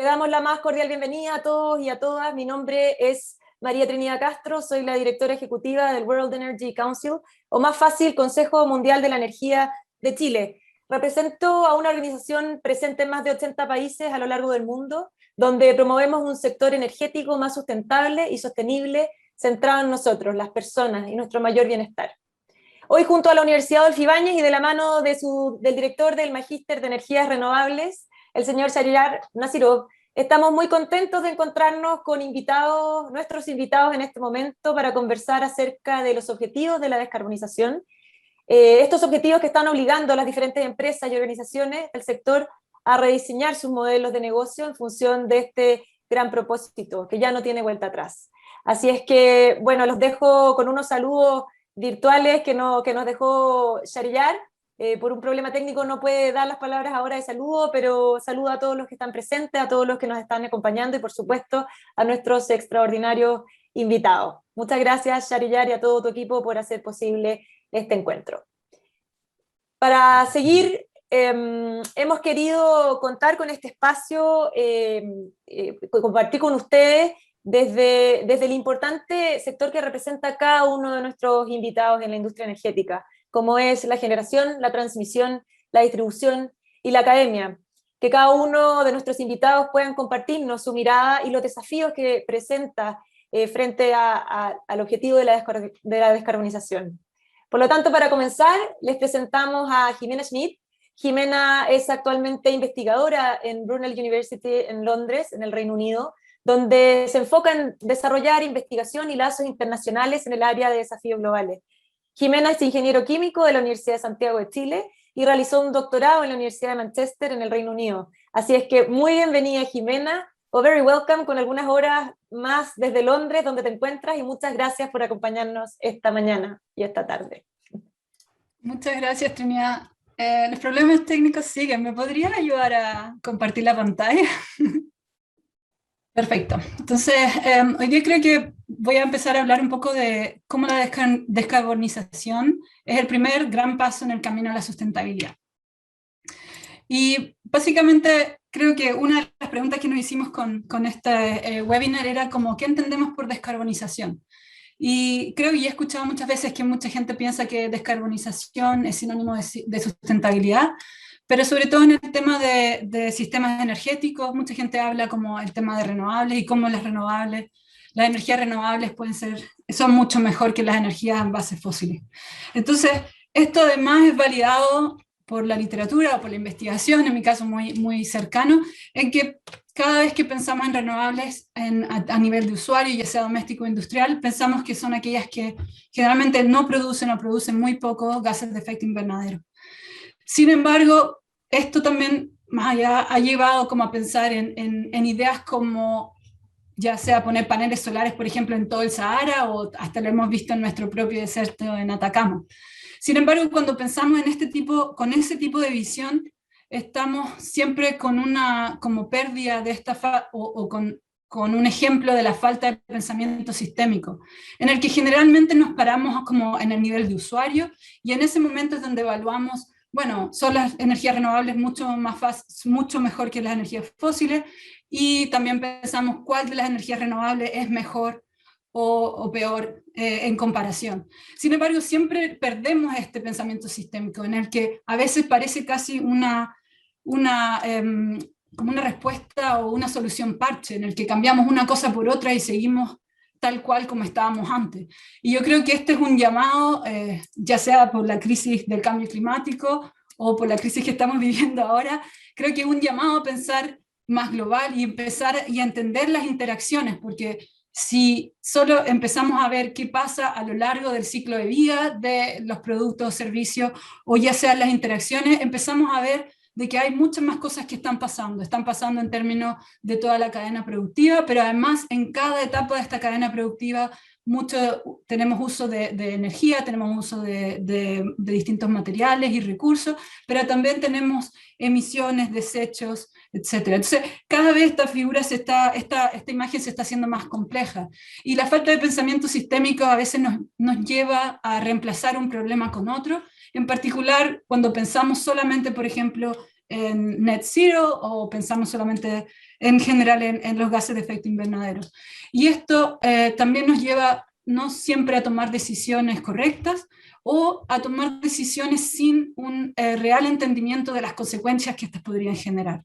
Le damos la más cordial bienvenida a todos y a todas. Mi nombre es María Trinidad Castro, soy la directora ejecutiva del World Energy Council, o más fácil, Consejo Mundial de la Energía de Chile. Represento a una organización presente en más de 80 países a lo largo del mundo, donde promovemos un sector energético más sustentable y sostenible, centrado en nosotros, las personas, y nuestro mayor bienestar. Hoy, junto a la Universidad Adolfo Ibáñez y de la mano del director del Magíster de Energías Renovables, el señor Shahriyar Nazirov, estamos muy contentos de encontrarnos con nuestros invitados en este momento para conversar acerca de los objetivos de la descarbonización. Estos objetivos que están obligando a las diferentes empresas y organizaciones del sector a rediseñar sus modelos de negocio en función de este gran propósito, que ya no tiene vuelta atrás. Así es que, bueno, los dejo con unos saludos virtuales que nos dejó Shahriyar. Por un problema técnico no puede dar las palabras ahora de saludo, pero saludo a todos los que están presentes, a todos los que nos están acompañando y por supuesto a nuestros extraordinarios invitados. Muchas gracias, Shahriyar, y a todo tu equipo por hacer posible este encuentro. Para seguir, hemos querido contar con este espacio, compartir con ustedes desde el importante sector que representa cada uno de nuestros invitados en la industria energética, como es la generación, la transmisión, la distribución y la academia. Que cada uno de nuestros invitados puedan compartirnos su mirada y los desafíos que presenta frente al objetivo de la descarbonización. Por lo tanto, para comenzar, les presentamos a Jimena Schmidt. Jimena es actualmente investigadora en Brunel University en Londres, en el Reino Unido, donde se enfoca en desarrollar investigación y lazos internacionales en el área de desafíos globales. Jimena es ingeniero químico de la Universidad de Santiago de Chile y realizó un doctorado en la Universidad de Manchester en el Reino Unido. Así es que muy bienvenida, Jimena, o very welcome, con algunas horas más desde Londres, donde te encuentras, y muchas gracias por acompañarnos esta mañana y esta tarde. Muchas gracias, Trinidad. Los problemas técnicos siguen. ¿Me podrían ayudar a compartir la pantalla? Perfecto. Entonces, hoy día creo que voy a empezar a hablar un poco de cómo la descarbonización es el primer gran paso en el camino a la sustentabilidad. Y básicamente creo que una de las preguntas que nos hicimos con este webinar era como, ¿qué entendemos por descarbonización? Y creo que ya he escuchado muchas veces que mucha gente piensa que descarbonización es sinónimo de sustentabilidad, pero sobre todo en el tema de sistemas energéticos, mucha gente habla como el tema de renovables y cómo las energías renovables son mucho mejor que las energías en bases fósiles. Entonces, esto además es validado por la literatura o por la investigación, en mi caso muy, muy cercano, en que cada vez que pensamos en renovables a nivel de usuario, ya sea doméstico o industrial, pensamos que son aquellas que generalmente no producen o producen muy pocos gases de efecto invernadero. Sin embargo, esto también más allá ha llevado como a pensar en ideas como ya sea poner paneles solares, por ejemplo, en todo el Sahara, o hasta lo hemos visto en nuestro propio desierto en Atacama. Sin embargo, cuando pensamos con ese tipo de visión, estamos siempre con una como pérdida de esta con un ejemplo de la falta de pensamiento sistémico, en el que generalmente nos paramos como en el nivel de usuario, y en ese momento es donde evaluamos, bueno, son las energías renovables mucho mejor que las energías fósiles, y también pensamos cuál de las energías renovables es mejor o peor en comparación. Sin embargo, siempre perdemos este pensamiento sistémico, en el que a veces parece casi como una respuesta o una solución parche, en el que cambiamos una cosa por otra y seguimos tal cual como estábamos antes. Y yo creo que este es un llamado, ya sea por la crisis del cambio climático o por la crisis que estamos viviendo ahora, creo que es un llamado a pensar más global y empezar y a entender las interacciones, porque si solo empezamos a ver qué pasa a lo largo del ciclo de vida de los productos o servicios, o ya sean las interacciones, empezamos a ver de que hay muchas más cosas que están pasando en términos de toda la cadena productiva, pero además en cada etapa de esta cadena productiva tenemos uso de energía, tenemos uso de distintos materiales y recursos, pero también tenemos emisiones, desechos, etc. Entonces, cada vez esta imagen se está haciendo más compleja, y la falta de pensamiento sistémico a veces nos lleva a reemplazar un problema con otro, en particular cuando pensamos solamente, por ejemplo, en net zero o pensamos solamente en general en los gases de efecto invernadero. Y esto también nos lleva no siempre a tomar decisiones correctas o a tomar decisiones sin un real entendimiento de las consecuencias que estas podrían generar.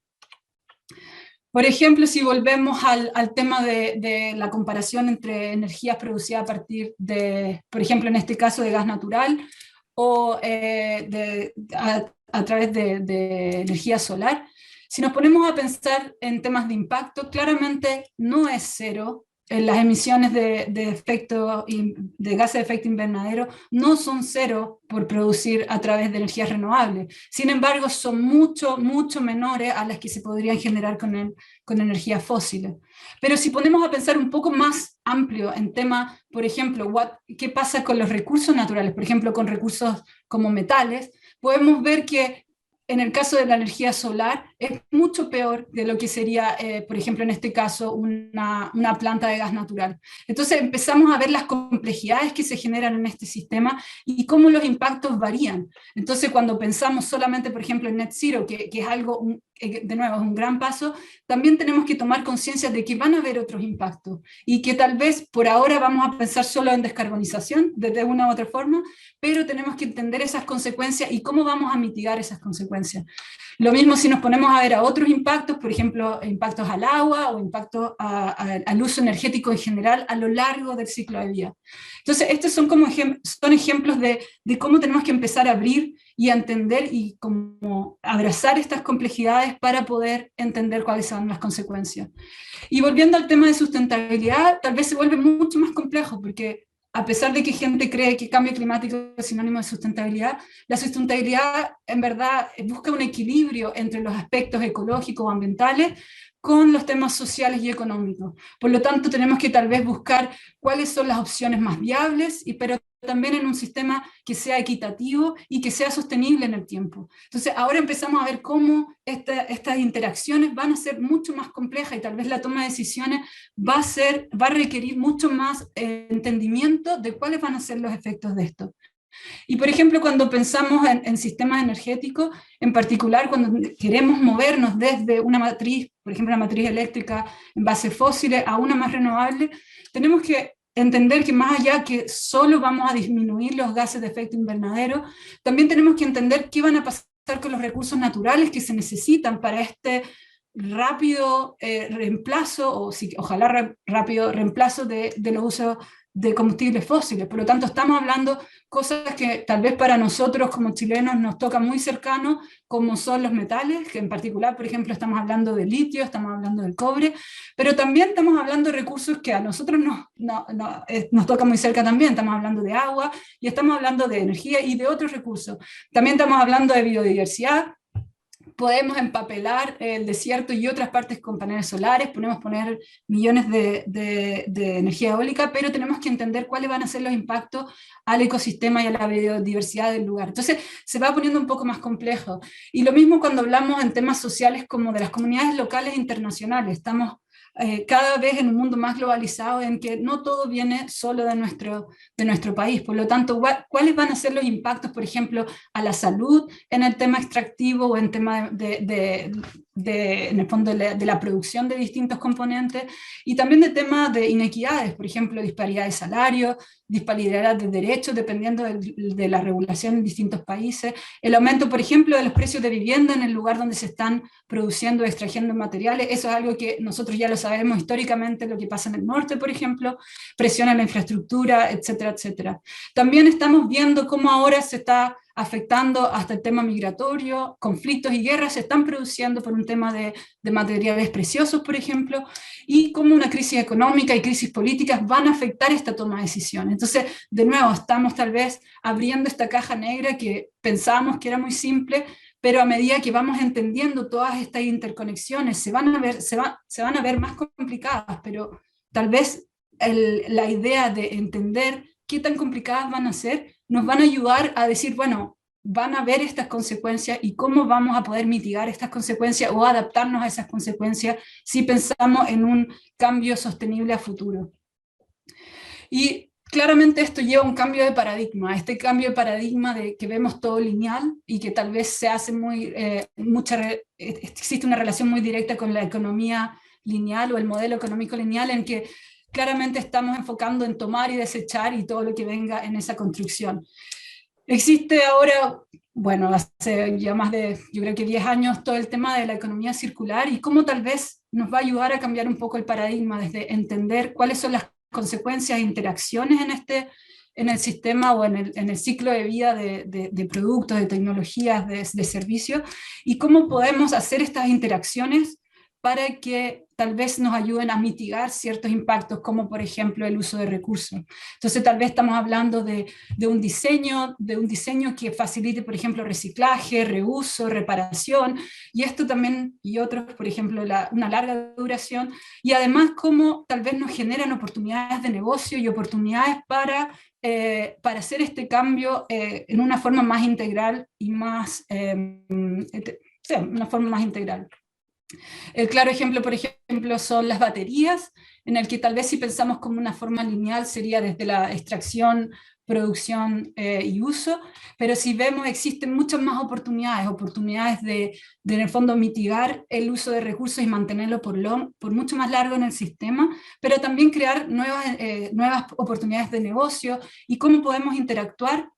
Por ejemplo, si volvemos al tema de la comparación entre energías producidas a partir de, por ejemplo, en este caso de gas natural, o a través de energía solar, si nos ponemos a pensar en temas de impacto, claramente no es cero. Las emisiones de gases de efecto invernadero no son cero por producir a través de energías renovables. Sin embargo, son mucho, mucho menores a las que se podrían generar con energías fósiles. Pero si ponemos a pensar un poco más amplio en tema, por ejemplo, qué pasa con los recursos naturales, por ejemplo, con recursos como metales, podemos ver que en el caso de la energía solar es mucho peor de lo que sería, por ejemplo, en este caso, una planta de gas natural. Entonces empezamos a ver las complejidades que se generan en este sistema y cómo los impactos varían. Entonces cuando pensamos solamente, por ejemplo, en net zero, que es algo, de nuevo, es un gran paso, también tenemos que tomar conciencia de que van a haber otros impactos y que tal vez por ahora vamos a pensar solo en descarbonización de una u otra forma, pero tenemos que entender esas consecuencias y cómo vamos a mitigar esas consecuencias. Lo mismo si nos ponemos a ver a otros impactos, por ejemplo, impactos al agua o impactos al uso energético en general a lo largo del ciclo de vida. Entonces, estos son como son ejemplos de cómo tenemos que empezar a abrir y a entender y como abrazar estas complejidades para poder entender cuáles son las consecuencias. Y volviendo al tema de sustentabilidad, tal vez se vuelve mucho más complejo, porque a pesar de que gente cree que cambio climático es sinónimo de sustentabilidad, la sustentabilidad en verdad busca un equilibrio entre los aspectos ecológicos o ambientales con los temas sociales y económicos. Por lo tanto, tenemos que tal vez buscar cuáles son las opciones más viables, pero también en un sistema que sea equitativo y que sea sostenible en el tiempo. Entonces, ahora empezamos a ver cómo estas interacciones van a ser mucho más complejas y tal vez la toma de decisiones va a requerir mucho más entendimiento de cuáles van a ser los efectos de esto. Y por ejemplo, cuando pensamos en sistemas energéticos, en particular cuando queremos movernos desde una matriz, por ejemplo, una matriz eléctrica en base fósiles a una más renovable, tenemos que entender que más allá que solo vamos a disminuir los gases de efecto invernadero, también tenemos que entender qué van a pasar con los recursos naturales que se necesitan para este rápido reemplazo, o ojalá rápido reemplazo de los usos de combustibles fósiles. Por lo tanto, estamos hablando cosas que tal vez para nosotros como chilenos nos toca muy cercano, como son los metales, que en particular, por ejemplo, estamos hablando de litio, estamos hablando del cobre, pero también estamos hablando de recursos que a nosotros nos toca muy cerca también. Estamos hablando de agua y estamos hablando de energía y de otros recursos. También estamos hablando de biodiversidad. Podemos empapelar el desierto y otras partes con paneles solares, podemos poner millones de energía eólica, pero tenemos que entender cuáles van a ser los impactos al ecosistema y a la biodiversidad del lugar. Entonces se va poniendo un poco más complejo. Y lo mismo cuando hablamos en temas sociales como de las comunidades locales e internacionales. Estamos cada vez en un mundo más globalizado en que no todo viene solo de nuestro país. Por lo tanto, ¿cuáles van a ser los impactos, por ejemplo, a la salud en el tema extractivo o en tema en el fondo de la producción de distintos componentes? Y también de temas de inequidades, por ejemplo, disparidad de salario, disparidad de derechos dependiendo de la regulación en distintos países, el aumento, por ejemplo, de los precios de vivienda en el lugar donde se están produciendo o extrayendo materiales. Eso es algo que nosotros ya lo sabemos históricamente, lo que pasa en el norte, por ejemplo, presiona la infraestructura, etcétera, etcétera. También estamos viendo cómo ahora se está afectando hasta el tema migratorio, conflictos y guerras se están produciendo por un tema de materiales preciosos, por ejemplo, y cómo una crisis económica y crisis políticas van a afectar esta toma de decisiones. Entonces, de nuevo, estamos tal vez abriendo esta caja negra que pensábamos que era muy simple, pero a medida que vamos entendiendo todas estas interconexiones, se van a ver más complicadas, pero tal vez la idea de entender qué tan complicadas van a ser, nos van a ayudar a decir, bueno, van a haber estas consecuencias y cómo vamos a poder mitigar estas consecuencias o adaptarnos a esas consecuencias si pensamos en un cambio sostenible a futuro. Y claramente esto lleva a un cambio de paradigma, este cambio de paradigma de que vemos todo lineal y que tal vez se hace existe una relación muy directa con la economía lineal o el modelo económico lineal, en que claramente estamos enfocando en tomar y desechar y todo lo que venga en esa construcción. Existe ahora, bueno, hace ya más de, yo creo que 10 años, todo el tema de la economía circular y cómo tal vez nos va a ayudar a cambiar un poco el paradigma, desde entender cuáles son las consecuencias e interacciones en el sistema o en el ciclo de vida de productos, de tecnologías, de servicios, y cómo podemos hacer estas interacciones para que tal vez nos ayuden a mitigar ciertos impactos, como por ejemplo el uso de recursos. Entonces tal vez estamos hablando de un diseño que facilite, por ejemplo, reciclaje, reuso, reparación, y esto también, y otros, por ejemplo, una larga duración, y además cómo tal vez nos generan oportunidades de negocio y oportunidades para hacer este cambio en una forma más integral y más, una forma más integral. El claro ejemplo, por ejemplo, son las baterías, en el que tal vez si pensamos como una forma lineal sería desde la extracción, producción y uso, pero si vemos existen muchas más oportunidades de en el fondo mitigar el uso de recursos y mantenerlo por mucho más largo en el sistema, pero también crear nuevas oportunidades de negocio y cómo podemos interactuar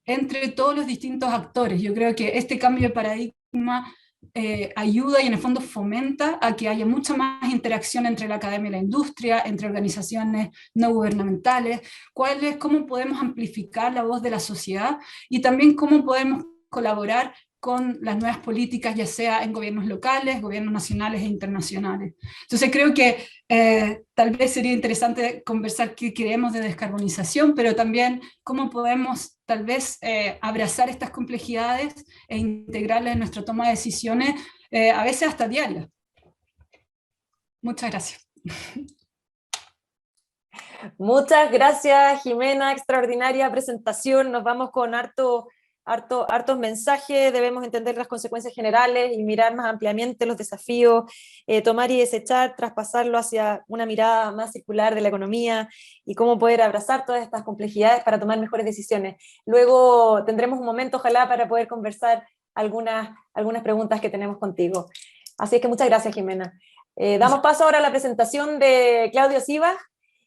entre todos los distintos actores. Yo creo que este cambio de paradigma ayuda y en el fondo fomenta a que haya mucha más interacción entre la academia y la industria, entre organizaciones no gubernamentales, cómo podemos amplificar la voz de la sociedad y también cómo podemos colaborar con las nuevas políticas, ya sea en gobiernos locales, gobiernos nacionales e internacionales. Entonces creo que tal vez sería interesante conversar qué queremos de descarbonización, pero también cómo podemos tal vez abrazar estas complejidades e integrarlas en nuestra toma de decisiones, a veces hasta diarias. Muchas gracias. Muchas gracias, Jimena, extraordinaria presentación. Nos vamos con hartos mensajes. Debemos entender las consecuencias generales y mirar más ampliamente los desafíos, tomar y desechar, traspasarlo hacia una mirada más circular de la economía y cómo poder abrazar todas estas complejidades para tomar mejores decisiones. Luego tendremos un momento, ojalá, para poder conversar algunas preguntas que tenemos contigo. Así es que muchas gracias, Jimena. Damos paso ahora a la presentación de Claudio Sivas.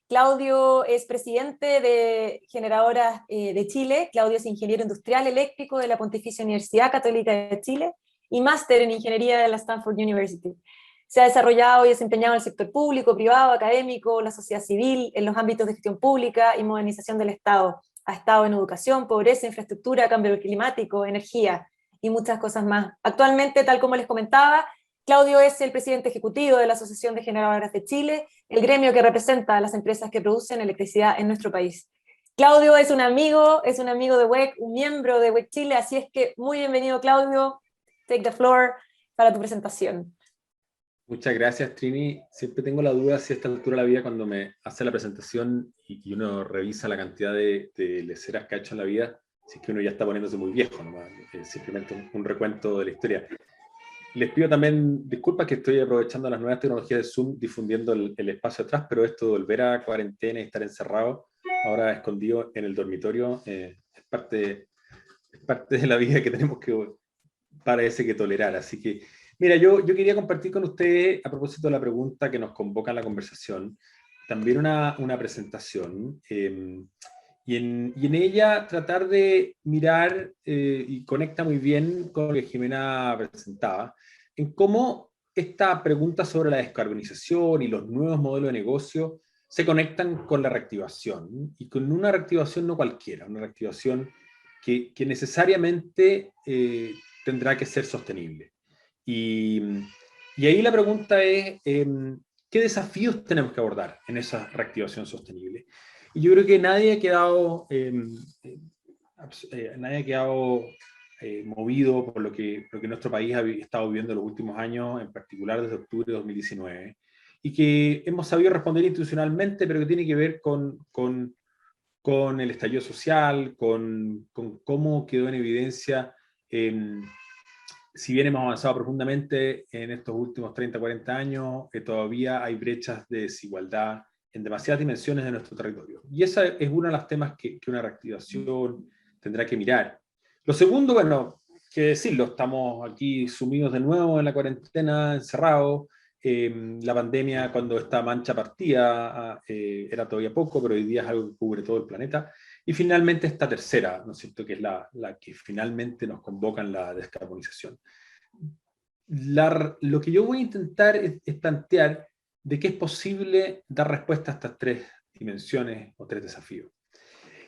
Claudio es presidente de Generadoras de Chile. Claudio es ingeniero industrial eléctrico de la Pontificia Universidad Católica de Chile y máster en ingeniería de la Stanford University. Se ha desarrollado y desempeñado en el sector público, privado, académico, la sociedad civil, en los ámbitos de gestión pública y modernización del Estado. Ha estado en educación, pobreza, infraestructura, cambio climático, energía y muchas cosas más. Actualmente, tal como les comentaba, Claudio es el presidente ejecutivo de la Asociación de Generadoras de Chile, el gremio que representa a las empresas que producen electricidad en nuestro país. Claudio es un amigo de WEC, un miembro de WEC Chile, así es que muy bienvenido, Claudio. Take the floor para tu presentación. Muchas gracias, Trini. Siempre tengo la duda si a esta altura de la vida, cuando me hace la presentación y uno revisa la cantidad de leceras que ha hecho en la vida, si es que uno ya está poniéndose muy viejo, ¿no? Simplemente un recuento de la historia. Les pido también disculpas que estoy aprovechando las nuevas tecnologías de Zoom, difundiendo el espacio atrás, pero esto de volver a cuarentena y estar encerrado, ahora escondido en el dormitorio, es parte de la vida que tenemos que, parece que tolerar. Así que, mira, yo quería compartir con ustedes, a propósito de la pregunta que nos convoca en la conversación, también una presentación, y en ella tratar de mirar, y conecta muy bien con lo que Jimena presentaba, en cómo esta pregunta sobre la descarbonización y los nuevos modelos de negocio se conectan con la reactivación, y con una reactivación no cualquiera, una reactivación que necesariamente tendrá que ser sostenible. Y ahí la pregunta es, ¿qué desafíos tenemos que abordar en esa reactivación sostenible? Y yo creo que nadie ha quedado, movido por lo que nuestro país ha estado viviendo en los últimos años, en particular desde octubre de 2019, y que hemos sabido responder institucionalmente, pero que tiene que ver con el estallido social, con cómo quedó en evidencia, si bien hemos avanzado profundamente en estos últimos 30, 40 años, todavía hay brechas de desigualdad en demasiadas dimensiones de nuestro territorio. Y esa es uno de los temas que una reactivación tendrá que mirar. Lo segundo, bueno, que decirlo, estamos aquí sumidos de nuevo en la cuarentena, encerrados. La pandemia, cuando esta mancha partía, era todavía poco, pero hoy día es algo que cubre todo el planeta. Y finalmente esta tercera, ¿no es cierto?, que es la que finalmente nos convoca en la descarbonización. Lo que yo voy a intentar es plantear de que es posible dar respuesta a estas tres dimensiones o tres desafíos.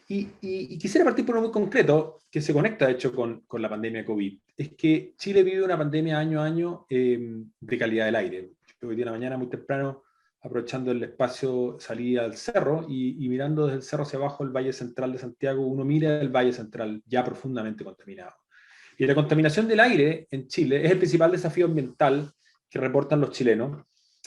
Y quisiera partir por uno muy concreto, que se conecta de hecho con la pandemia de COVID. Es que Chile vive una pandemia año a año de calidad del aire. Yo hoy día en la mañana muy temprano, aprovechando el espacio, salí al cerro y mirando desde el cerro hacia abajo el Valle Central de Santiago, uno mira el Valle Central ya profundamente contaminado. Y la contaminación del aire en Chile es el principal desafío ambiental que reportan los chilenos,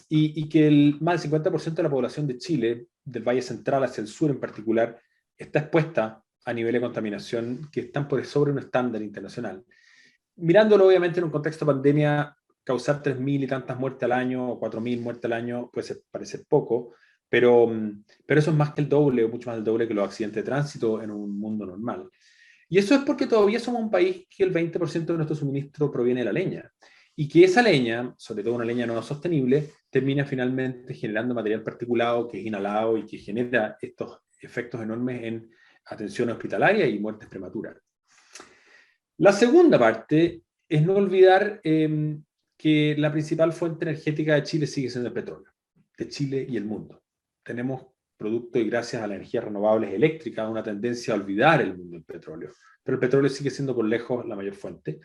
y que más del 50% de la población de Chile, del Valle Central hacia el sur en particular, está expuesta a niveles de contaminación que están por sobre un estándar internacional. Mirándolo obviamente en un contexto de pandemia, causar 3.000 y tantas muertes al año o 4.000 muertes al año puede parecer poco, pero eso es más que el doble o mucho más del doble que los accidentes de tránsito en un mundo normal. Y eso es porque todavía somos un país que el 20% de nuestro suministro proviene de la leña. Y que esa leña, sobre todo una leña no sostenible, termina finalmente generando material particulado que es inhalado y que genera estos efectos enormes en atención hospitalaria y muertes prematuras. La segunda parte es no olvidar que la principal fuente energética de Chile sigue siendo el petróleo, de Chile y el mundo. Tenemos, producto y gracias a las energías renovables eléctricas, una tendencia a olvidar el mundo del petróleo, pero el petróleo sigue siendo por lejos la mayor fuente.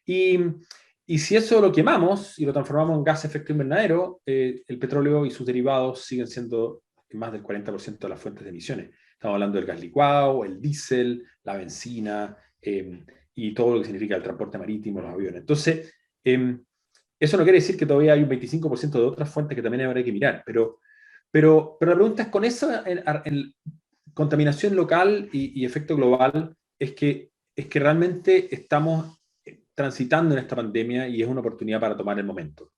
Y si eso lo quemamos y lo transformamos en gas de efecto invernadero, el petróleo y sus derivados siguen siendo más del 40% de las fuentes de emisiones. Estamos hablando del gas licuado, el diésel, la benzina, y todo lo que significa el transporte marítimo, los aviones. Entonces, eso no quiere decir que todavía hay un 25% de otras fuentes que también habrá que mirar, pero la pregunta es, con esa contaminación local y efecto global, es que realmente estamos transitando en esta pandemia y es una oportunidad para tomar el momento.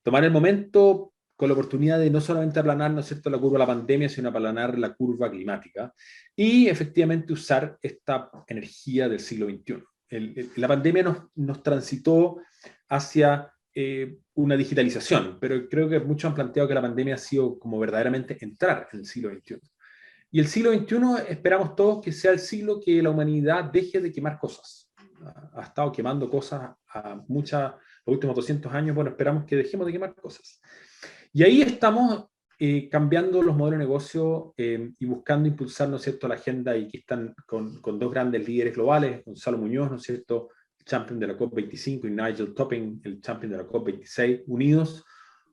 Tomar el momento con la oportunidad de no solamente aplanar, ¿no es cierto?, la curva de la pandemia, sino aplanar la curva climática y efectivamente usar esta energía del siglo XXI. La pandemia nos transitó hacia una digitalización, pero creo que muchos han planteado que la pandemia ha sido como verdaderamente entrar en el siglo XXI. Y el siglo XXI esperamos todos que sea el siglo que la humanidad deje de quemar cosas. Ha estado quemando cosas los últimos 200 años, bueno, esperamos que dejemos de quemar cosas. Y ahí estamos cambiando los modelos de negocio y buscando impulsar, ¿no es cierto?, la agenda, y que están con dos grandes líderes globales, Gonzalo Muñoz, ¿no es cierto?, el champion de la COP25, y Nigel Topping, el champion de la COP26, unidos,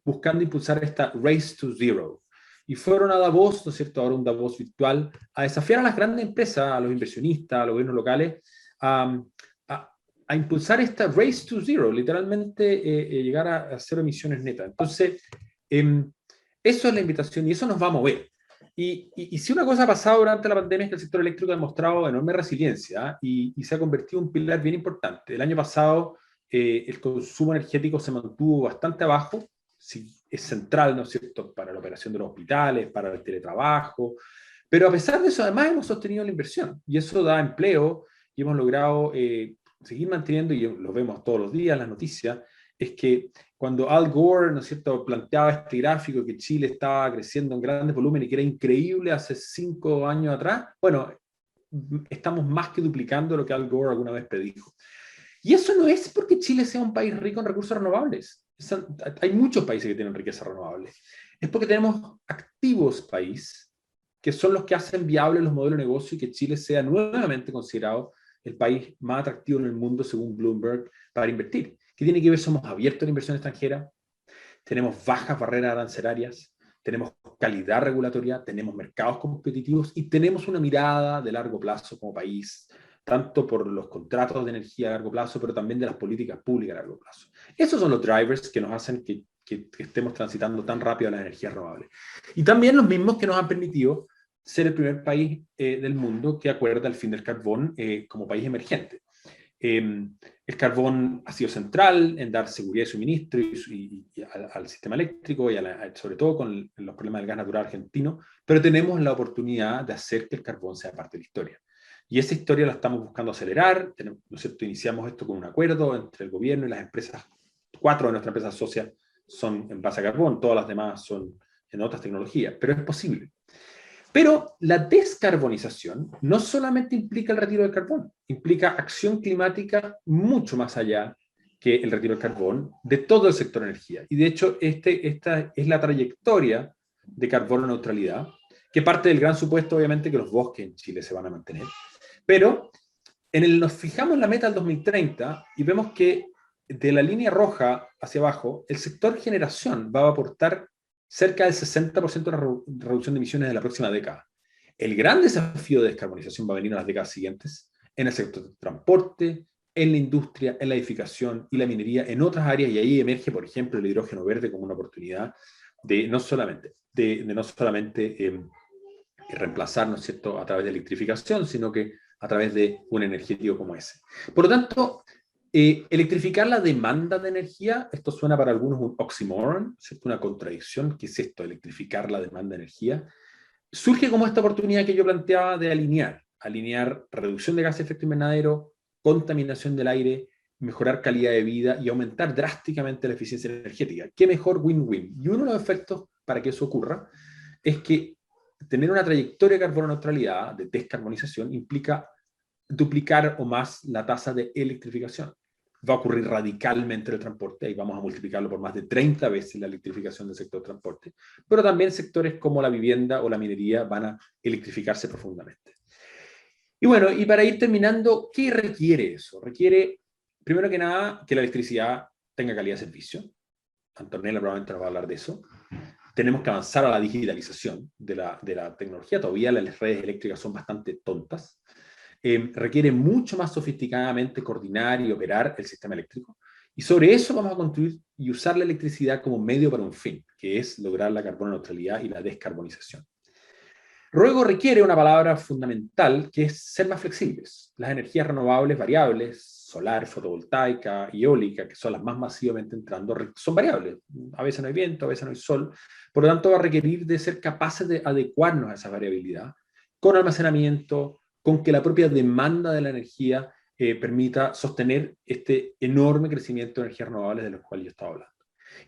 buscando impulsar esta Race to Zero. Y fueron a Davos, ¿no es cierto?, ahora un Davos virtual, a desafiar a las grandes empresas, a los inversionistas, a los gobiernos locales, a impulsar esta Race to Zero, literalmente llegar a cero emisiones netas. Entonces, eso es la invitación y eso nos va a mover. Y si una cosa ha pasado durante la pandemia es que el sector eléctrico ha demostrado enorme resiliencia y se ha convertido en un pilar bien importante. El año pasado el consumo energético se mantuvo bastante abajo, sí, es central, ¿no es cierto?, para la operación de los hospitales, para el teletrabajo, pero a pesar de eso además hemos sostenido la inversión y eso da empleo y hemos logrado seguir manteniendo, y lo vemos todos los días en las noticias, es que cuando Al Gore, ¿no es cierto?, planteaba este gráfico que Chile estaba creciendo en grandes volúmenes y que era increíble hace 5 años atrás, bueno, estamos más que duplicando lo que Al Gore alguna vez predijo. Y eso no es porque Chile sea un país rico en recursos renovables. Hay muchos países que tienen riqueza renovable. Es porque tenemos activos país que son los que hacen viables los modelos de negocio y que Chile sea nuevamente considerado el país más atractivo en el mundo, según Bloomberg, para invertir. ¿Qué tiene que ver? Somos abiertos a la inversión extranjera, tenemos bajas barreras arancelarias, tenemos calidad regulatoria, tenemos mercados competitivos y tenemos una mirada de largo plazo como país, tanto por los contratos de energía a largo plazo, pero también de las políticas públicas a largo plazo. Esos son los drivers que nos hacen que estemos transitando tan rápido a las energías renovables. Y también los mismos que nos han permitido ser el primer país del mundo que acuerda el fin del carbón como país emergente. El carbón ha sido central en dar seguridad de suministro al sistema eléctrico y sobre todo con los problemas del gas natural argentino, pero tenemos la oportunidad de hacer que el carbón sea parte de la historia. Y esa historia la estamos buscando acelerar, ¿no es cierto? Iniciamos esto con un acuerdo entre el gobierno y las empresas. 4 de nuestras empresas socias son en base a carbón, todas las demás son en otras tecnologías, pero es posible. Pero la descarbonización no solamente implica el retiro del carbón, implica acción climática mucho más allá que el retiro del carbón de todo el sector energía. Y de hecho, esta es la trayectoria de carbono neutralidad, que parte del gran supuesto, obviamente, que los bosques en Chile se van a mantener. Pero nos fijamos en la meta del 2030 y vemos que de la línea roja hacia abajo, el sector generación va a aportar cerca del 60% de la reducción de emisiones de la próxima década. El gran desafío de descarbonización va a venir en las décadas siguientes, en el sector del transporte, en la industria, en la edificación y la minería, en otras áreas, y ahí emerge, por ejemplo, el hidrógeno verde como una oportunidad de no solamente reemplazar, ¿no es cierto?, a través de electrificación, sino que a través de un energético como ese. Por lo tanto, electrificar la demanda de energía, esto suena para algunos un oxímoron, ¿cierto?, una contradicción. ¿Qué es esto, electrificar la demanda de energía? Surge como esta oportunidad que yo planteaba de alinear reducción de gases de efecto invernadero, contaminación del aire, mejorar calidad de vida y aumentar drásticamente la eficiencia energética. ¿Qué mejor win-win? Y uno de los efectos para que eso ocurra es que tener una trayectoria de carbono neutralidad, de descarbonización, implica duplicar o más la tasa de electrificación. Va a ocurrir radicalmente en el transporte, y vamos a multiplicarlo por más de 30 veces la electrificación del sector transporte, pero también sectores como la vivienda o la minería van a electrificarse profundamente. Y bueno, y para ir terminando, ¿qué requiere eso? Requiere, primero que nada, que la electricidad tenga calidad de servicio. Antonella probablemente nos va a hablar de eso. Tenemos que avanzar a la digitalización de la tecnología. Todavía las redes eléctricas son bastante tontas. Requiere mucho más sofisticadamente coordinar y operar el sistema eléctrico. Y sobre eso vamos a construir y usar la electricidad como medio para un fin, que es lograr la carbono neutralidad y la descarbonización. Luego requiere una palabra fundamental, que es ser más flexibles. Las energías renovables variables, solar, fotovoltaica, eólica, que son las más masivamente entrando, son variables. A veces no hay viento, a veces no hay sol. Por lo tanto, va a requerir de ser capaces de adecuarnos a esa variabilidad, con almacenamiento, con que la propia demanda de la energía permita sostener este enorme crecimiento de energías renovables de los cuales yo estaba hablando.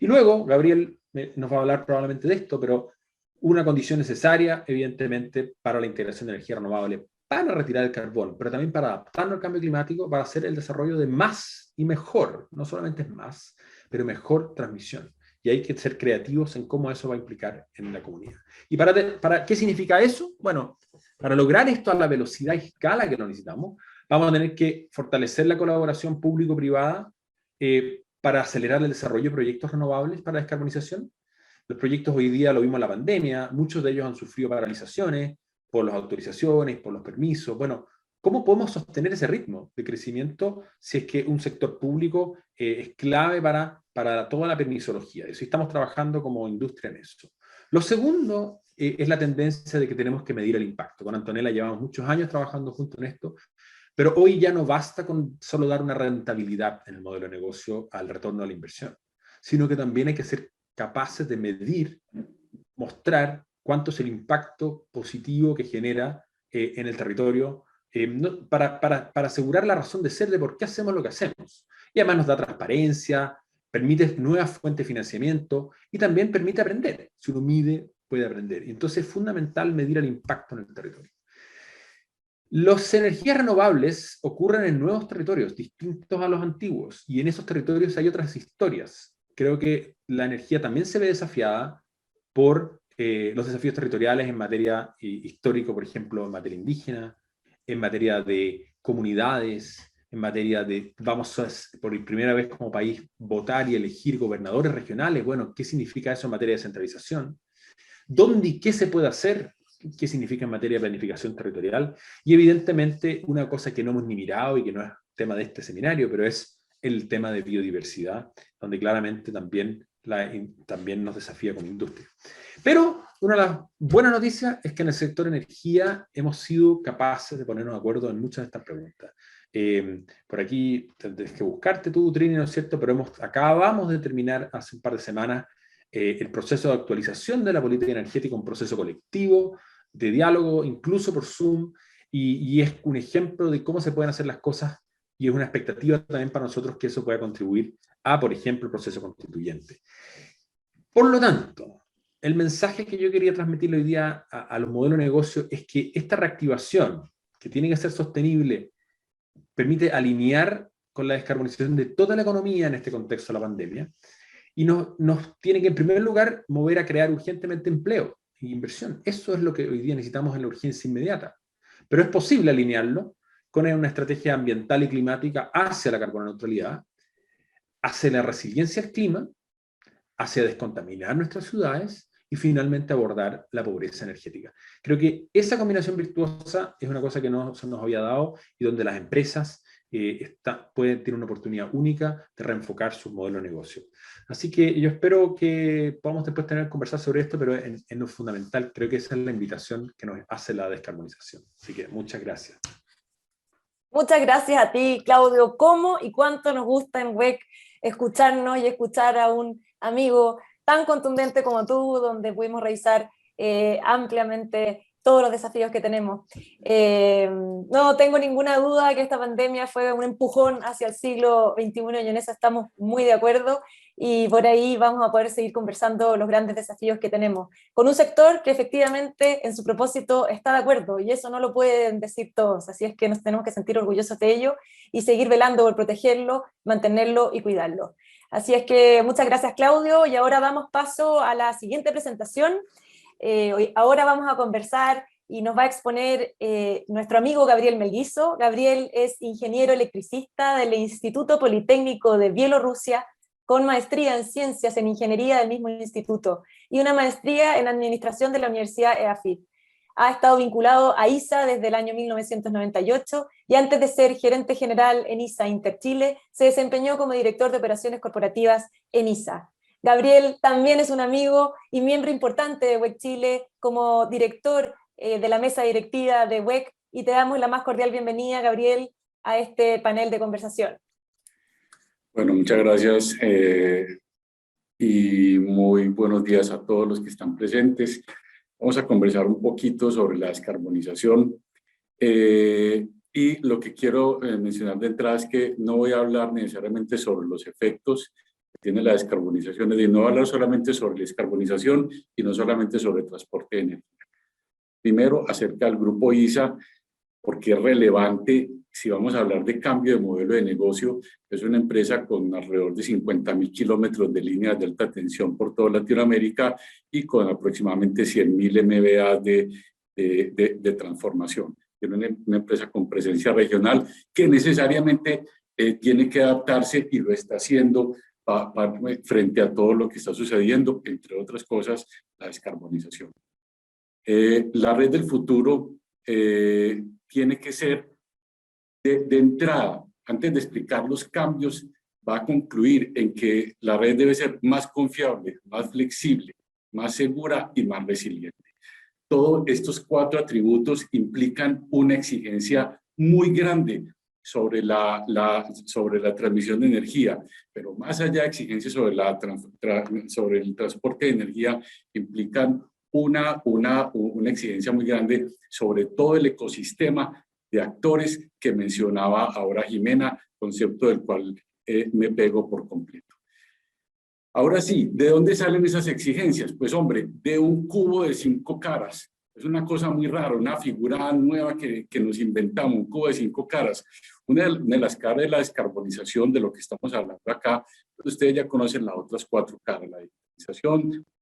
Y luego, Gabriel nos va a hablar probablemente de esto, pero una condición necesaria, evidentemente, para la integración de energía renovable, para retirar el carbón, pero también para adaptarnos al cambio climático, para hacer el desarrollo de más y mejor, no solamente es más, pero mejor transmisión. Y hay que ser creativos en cómo eso va a implicar en la comunidad. ¿Y para qué significa eso? Bueno, para lograr esto a la velocidad y escala que lo necesitamos, vamos a tener que fortalecer la colaboración público-privada para acelerar el desarrollo de proyectos renovables para descarbonización. Los proyectos hoy día, lo vimos en la pandemia, muchos de ellos han sufrido paralizaciones por las autorizaciones, por los permisos. Bueno, ¿cómo podemos sostener ese ritmo de crecimiento si es que un sector público es clave para toda la permisología? Eso, estamos trabajando como industria en eso. Lo segundo es la tendencia de que tenemos que medir el impacto. Con Antonella llevamos muchos años trabajando juntos en esto, pero hoy ya no basta con solo dar una rentabilidad en el modelo de negocio al retorno de la inversión, sino que también hay que ser capaces de medir, mostrar cuánto es el impacto positivo que genera en el territorio, para asegurar la razón de ser de por qué hacemos lo que hacemos. Y además nos da transparencia, permite nuevas fuentes de financiamiento y también permite aprender. Si uno mide, puede aprender. Y entonces es fundamental medir el impacto en el territorio. Las energías renovables ocurren en nuevos territorios, distintos a los antiguos, y en esos territorios hay otras historias. Creo que la energía también se ve desafiada por los desafíos territoriales en materia histórico, por ejemplo, en materia indígena, en materia de comunidades, en materia de, vamos a, por primera vez como país, votar y elegir gobernadores regionales. Bueno, ¿qué significa eso en materia de descentralización? ¿Dónde y qué se puede hacer? ¿Qué significa en materia de planificación territorial? Y evidentemente una cosa que no hemos ni mirado y que no es tema de este seminario, pero es el tema de biodiversidad, donde claramente también también nos desafía como industria. Pero una de las buenas noticias es que en el sector energía hemos sido capaces de ponernos de acuerdo en muchas de estas preguntas. Por aquí tendrás que buscarte tú, Trini, ¿no es cierto? Pero acabamos de terminar hace un par de semanas el proceso de actualización de la política energética, un proceso colectivo, de diálogo, incluso por Zoom, y es un ejemplo de cómo se pueden hacer las cosas, y es una expectativa también para nosotros que eso pueda contribuir a, por ejemplo, el proceso constituyente. Por lo tanto, el mensaje que yo quería transmitir hoy día a los modelos de negocio es que esta reactivación, que tiene que ser sostenible, permite alinear con la descarbonización de toda la economía en este contexto de la pandemia, y nos tiene que, en primer lugar, mover a crear urgentemente empleo e inversión. Eso es lo que hoy día necesitamos en la urgencia inmediata. Pero es posible alinearlo con una estrategia ambiental y climática hacia la carbono neutralidad, hacia la resiliencia al clima, hacia descontaminar nuestras ciudades y finalmente abordar la pobreza energética. Creo que esa combinación virtuosa es una cosa que no se nos había dado y donde las empresas pueden tener una oportunidad única de reenfocar sus modelos de negocio. Así que yo espero que podamos después conversar sobre esto, pero en lo fundamental creo que esa es la invitación que nos hace la descarbonización. Así que muchas gracias. Muchas gracias a ti, Claudio. ¿Cómo y cuánto nos gusta en WEC escucharnos y escuchar a un amigo tan contundente como tú, donde pudimos revisar ampliamente todos los desafíos que tenemos. No tengo ninguna duda que esta pandemia fue un empujón hacia el siglo XXI y en eso estamos muy de acuerdo, y por ahí vamos a poder seguir conversando los grandes desafíos que tenemos, con un sector que efectivamente en su propósito está de acuerdo, y eso no lo pueden decir todos, así es que nos tenemos que sentir orgullosos de ello y seguir velando por protegerlo, mantenerlo y cuidarlo. Así es que muchas gracias, Claudio, y ahora damos paso a la siguiente presentación. Ahora vamos a conversar y nos va a exponer nuestro amigo Gabriel Melguizo. Gabriel es ingeniero electricista del Instituto Politécnico de Bielorrusia, con maestría en ciencias en ingeniería del mismo instituto y una maestría en administración de la Universidad EAFIT. Ha estado vinculado a ISA desde el año 1998 y antes de ser gerente general en ISA Interchile, se desempeñó como director de operaciones corporativas en ISA. Gabriel también es un amigo y miembro importante de WEC Chile como director de la mesa directiva de WEC, y te damos la más cordial bienvenida, Gabriel, a este panel de conversación. Bueno, muchas gracias y muy buenos días a todos los que están presentes. Vamos a conversar un poquito sobre la descarbonización y lo que quiero mencionar de entrada es que no voy a hablar necesariamente sobre los efectos que tiene la descarbonización, es decir, no voy a hablar solamente sobre la descarbonización y no solamente sobre transporte de energía. Primero, acerca del grupo ISA, porque es relevante si vamos a hablar de cambio de modelo de negocio. Es una empresa con alrededor de 50.000 kilómetros de líneas de alta tensión por toda Latinoamérica y con aproximadamente 100.000 MVA de transformación. Es una empresa con presencia regional que necesariamente tiene que adaptarse y lo está haciendo frente a todo lo que está sucediendo, entre otras cosas, la descarbonización. La red del futuro tiene que ser de entrada, antes de explicar los cambios, va a concluir en que la red debe ser más confiable, más flexible, más segura y más resiliente. Todos estos 4 atributos implican una exigencia muy grande sobre la transmisión de energía, pero más allá de exigencias sobre el transporte de energía, implican una exigencia muy grande sobre todo el ecosistema de actores que mencionaba ahora Jimena, concepto del cual me pego por completo. Ahora sí, ¿de dónde salen esas exigencias? Pues hombre, de un cubo de 5 caras. Es una cosa muy rara, una figura nueva que nos inventamos, un cubo de 5 caras. Una de las caras de la descarbonización, de lo que estamos hablando acá, ustedes ya conocen las otras 4 caras, la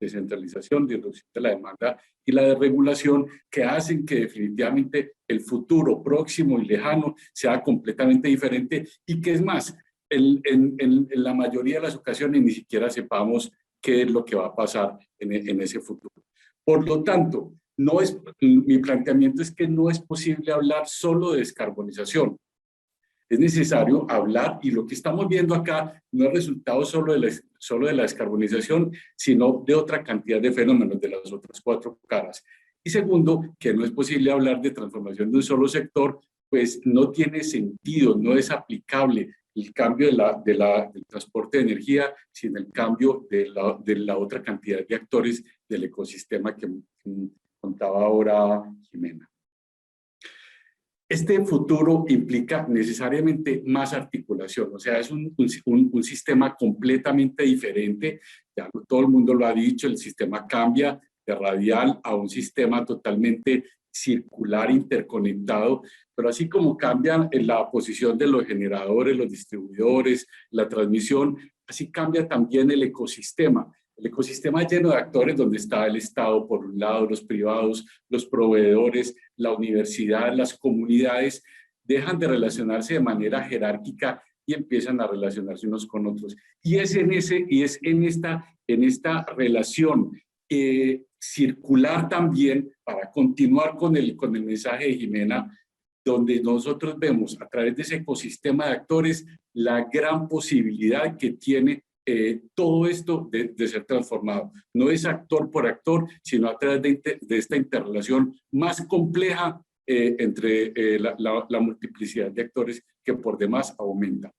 descentralización, disrupción de la demanda y la desregulación, que hacen que definitivamente el futuro próximo y lejano sea completamente diferente y que es más, en la mayoría de las ocasiones ni siquiera sepamos qué es lo que va a pasar en ese futuro. Por lo tanto, mi planteamiento es que no es posible hablar solo de descarbonización. Es necesario hablar, y lo que estamos viendo acá no es resultado solo de solo de la descarbonización, sino de otra cantidad de fenómenos, de las otras 4 caras. Y segundo, que no es posible hablar de transformación de un solo sector, pues no tiene sentido, no es aplicable el cambio del transporte de energía sin el cambio de la otra cantidad de actores del ecosistema que contaba ahora Jimena. Este futuro implica necesariamente más articulación, o sea, es un sistema completamente diferente, ya todo el mundo lo ha dicho, el sistema cambia de radial a un sistema totalmente circular, interconectado, pero así como cambia la posición de los generadores, los distribuidores, la transmisión, así cambia también el ecosistema. El ecosistema lleno de actores donde está el Estado, por un lado, los privados, los proveedores, la universidad, las comunidades, dejan de relacionarse de manera jerárquica y empiezan a relacionarse unos con otros. Y es en esta relación circular también, para continuar con el mensaje de Jimena, donde nosotros vemos a través de ese ecosistema de actores la gran posibilidad que tiene todo esto de ser transformado. No es actor por actor, sino a través de esta interrelación más compleja entre la multiplicidad de actores que por demás aumenta.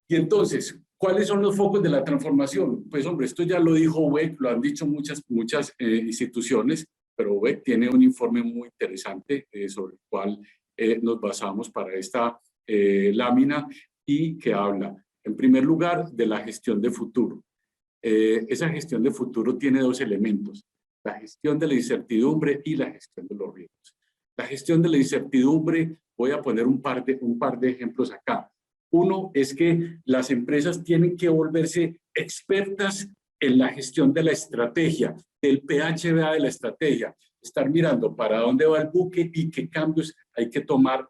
Y entonces, ¿cuáles son los focos de la transformación? Pues hombre, esto ya lo dijo UBEC, lo han dicho muchas instituciones, pero UBEC tiene un informe muy interesante sobre el cual nos basamos para esta lámina y que habla, en primer lugar, de la gestión de futuro. Esa gestión de futuro tiene 2 elementos, la gestión de la incertidumbre y la gestión de los riesgos. La gestión de la incertidumbre, voy a poner un par de ejemplos acá. Uno es que las empresas tienen que volverse expertas en la gestión de la estrategia, del PHBA de la estrategia, estar mirando para dónde va el buque y qué cambios hay que tomar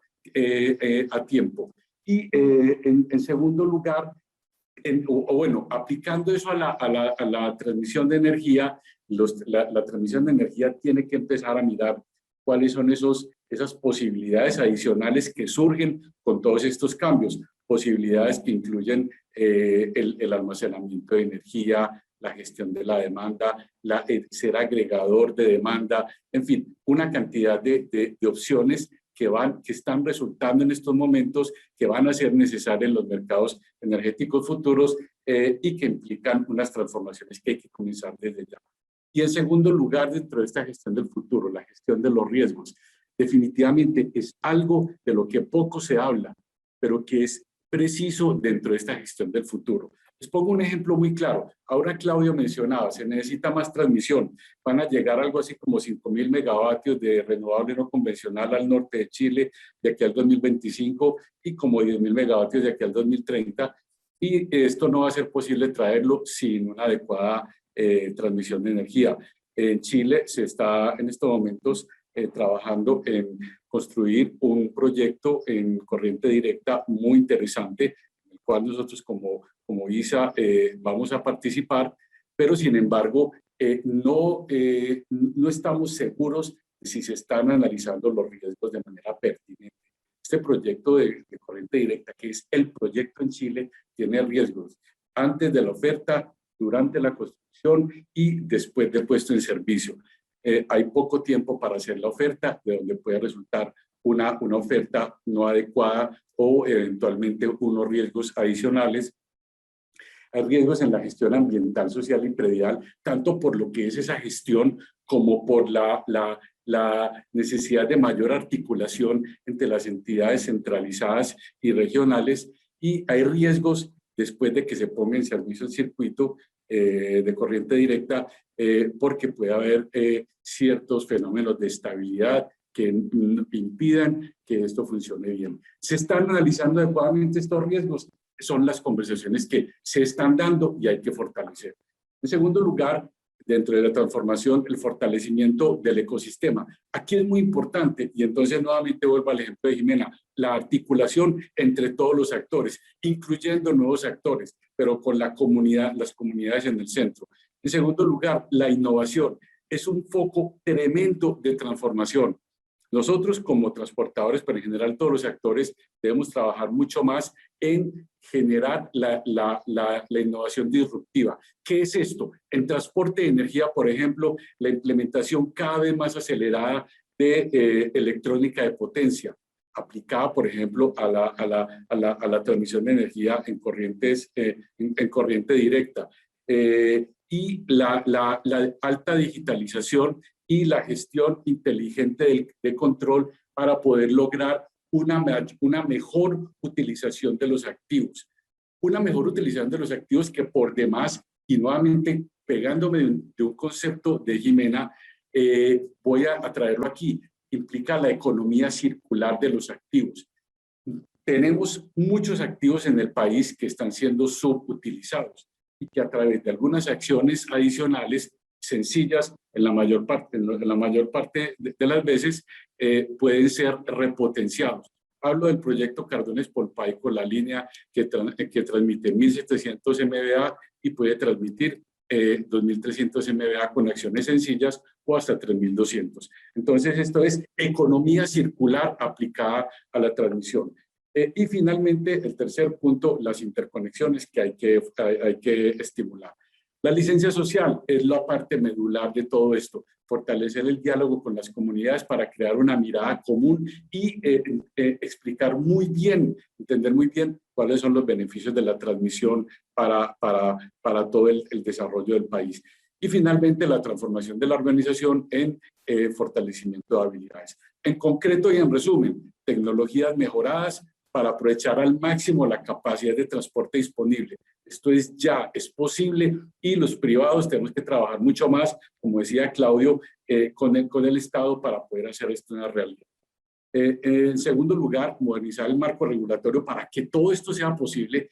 a tiempo. Y en segundo lugar, aplicando eso a la transmisión de energía, la transmisión de energía tiene que empezar a mirar cuáles son esas posibilidades adicionales que surgen con todos estos cambios, posibilidades que incluyen el almacenamiento de energía, la gestión de la demanda, ser agregador de demanda, en fin, una cantidad de opciones que están resultando en estos momentos, que van a ser necesarias en los mercados energéticos futuros y que implican unas transformaciones que hay que comenzar desde ya. Y en segundo lugar, dentro de esta gestión del futuro, la gestión de los riesgos. Definitivamente es algo de lo que poco se habla, pero que es preciso dentro de esta gestión del futuro. Les pongo un ejemplo muy claro. Ahora Claudio mencionaba, se necesita más transmisión. Van a llegar algo así como 5.000 megavatios de renovable no convencional al norte de Chile de aquí al 2025 y como 10.000 megavatios de aquí al 2030. Y esto no va a ser posible traerlo sin una adecuada transmisión de energía. En Chile se está en estos momentos trabajando en construir un proyecto en corriente directa muy interesante, en el cual nosotros como ISA vamos a participar, pero sin embargo no estamos seguros de si se están analizando los riesgos de manera pertinente. Este proyecto de corriente directa, que es el proyecto en Chile, tiene riesgos antes de la oferta, durante la construcción y después de puesto en servicio. Hay poco tiempo para hacer la oferta, de donde puede resultar una oferta no adecuada o eventualmente unos riesgos adicionales. Hay riesgos en la gestión ambiental, social y predial, tanto por lo que es esa gestión como por la necesidad de mayor articulación entre las entidades centralizadas y regionales. Y hay riesgos después de que se ponga en servicio el circuito de corriente directa, porque puede haber ciertos fenómenos de estabilidad que impidan que esto funcione bien. ¿Se están analizando adecuadamente estos riesgos? Son las conversaciones que se están dando y hay que fortalecer. En segundo lugar, dentro de la transformación, el fortalecimiento del ecosistema. Aquí es muy importante, y entonces nuevamente vuelvo al ejemplo de Jimena, la articulación entre todos los actores, incluyendo nuevos actores, pero con la comunidad, las comunidades en el centro. En segundo lugar, la innovación. Es un foco tremendo de transformación. Nosotros como transportadores, pero en general todos los actores, debemos trabajar mucho más en generar la innovación disruptiva. ¿Qué es esto? En transporte de energía, por ejemplo, la implementación cada vez más acelerada de electrónica de potencia, aplicada, por ejemplo, a la transmisión de energía en corriente directa. Y la alta digitalización y la gestión inteligente de control para poder lograr una mejor utilización de los activos. Una mejor utilización de los activos que por demás, y nuevamente pegándome de un concepto de Jimena, voy a traerlo aquí, implica la economía circular de los activos. Tenemos muchos activos en el país que están siendo subutilizados y que a través de algunas acciones adicionales sencillas, en la mayor parte de las veces, pueden ser repotenciados. Hablo del proyecto Cardones-Polpaico, la línea que transmite 1.700 MVA y puede transmitir 2.300 MVA con acciones sencillas o hasta 3.200. Entonces, esto es economía circular aplicada a la transmisión. Y finalmente, el tercer punto, las interconexiones que hay que estimular. La licencia social es la parte medular de todo esto, fortalecer el diálogo con las comunidades para crear una mirada común y explicar muy bien, entender muy bien cuáles son los beneficios de la transmisión para todo el desarrollo del país. Y finalmente, la transformación de la organización en fortalecimiento de habilidades. En concreto y en resumen, tecnologías mejoradas para aprovechar al máximo la capacidad de transporte disponible. Esto es posible y los privados tenemos que trabajar mucho más, como decía Claudio, con el Estado para poder hacer esto una realidad. En segundo lugar, modernizar el marco regulatorio para que todo esto sea posible,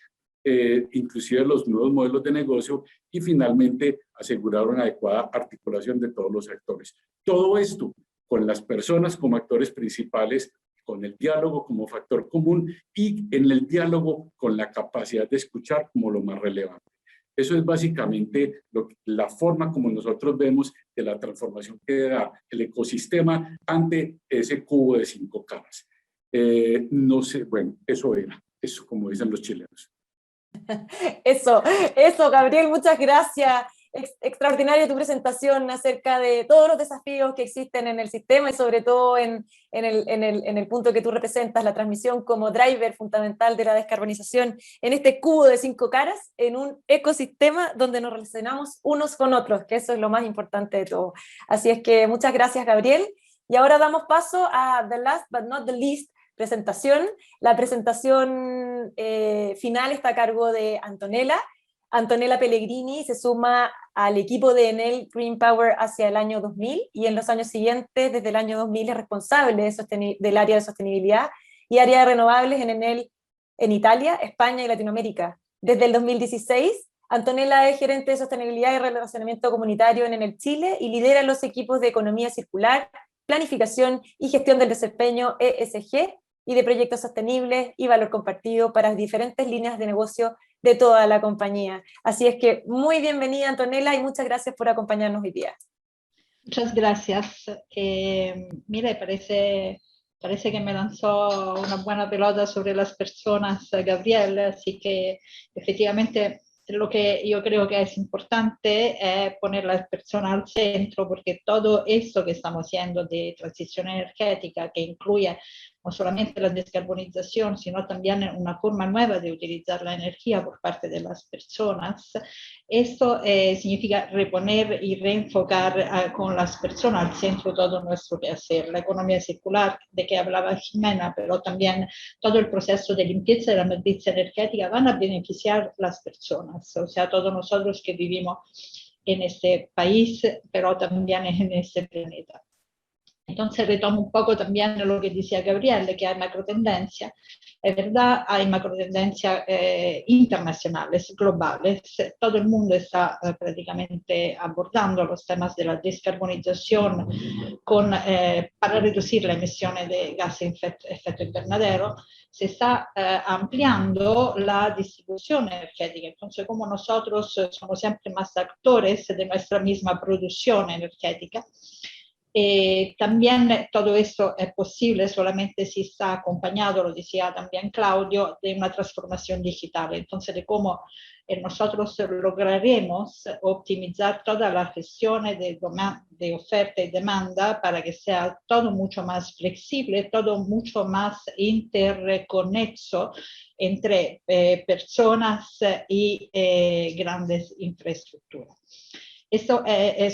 inclusive los nuevos modelos de negocio, y finalmente asegurar una adecuada articulación de todos los actores. Todo esto con las personas como actores principales, con el diálogo como factor común y en el diálogo con la capacidad de escuchar como lo más relevante. Eso es básicamente la forma como nosotros vemos de la transformación que da el ecosistema ante ese cubo de 5 caras. No sé, bueno, eso como dicen los chilenos. Eso, Gabriel, muchas gracias. Extraordinaria tu presentación acerca de todos los desafíos que existen en el sistema y sobre todo en el punto que tú representas, la transmisión como driver fundamental de la descarbonización en este cubo de 5 caras, en un ecosistema donde nos relacionamos unos con otros, que eso es lo más importante de todo. Así es que muchas gracias, Gabriel. Y ahora damos paso a the last but not the least presentación. La presentación final está a cargo de Antonella Pellegrini se suma al equipo de Enel Green Power hacia el año 2000 y en los años siguientes, desde el año 2000, es responsable del área de sostenibilidad y área de renovables en Enel en Italia, España y Latinoamérica. Desde el 2016, Antonella es gerente de sostenibilidad y relacionamiento comunitario en Enel Chile y lidera los equipos de economía circular, planificación y gestión del desempeño ESG y de proyectos sostenibles y valor compartido para diferentes líneas de negocio de toda la compañía. Así es que muy bienvenida, Antonella, y muchas gracias por acompañarnos hoy día. Muchas gracias. Mire, parece que me lanzó una buena pelota sobre las personas, Gabriel, así que efectivamente lo que yo creo que es importante es poner las personas al centro, porque todo esto que estamos haciendo de transición energética, que incluye no solamente la descarbonización, sino también una forma nueva de utilizar la energía por parte de las personas. Esto significa reponer y reenfocar con las personas al centro todo nuestro quehacer. La economía circular, de que hablaba Jimena, pero también todo el proceso de limpieza de la matriz energética van a beneficiar las personas, o sea, todos nosotros que vivimos en este país, pero también en este planeta. Entonces retomo un poco también lo que decía Gabriel, que hay macrotendencias. Es verdad, hay macrotendencias internacionales, globales. Todo el mundo está prácticamente abordando los temas de la descarbonización para reducir las emisiones de gases de efecto invernadero. Se está ampliando la distribución energética. Entonces, como nosotros somos siempre más actores de nuestra misma producción energética, También todo esto es posible solamente si está acompañado, lo decía también Claudio, de una transformación digital. Entonces, de cómo nosotros lograremos optimizar toda la gestión de oferta y demanda para que sea todo mucho más flexible, todo mucho más interconexo entre personas y grandes infraestructuras. Estos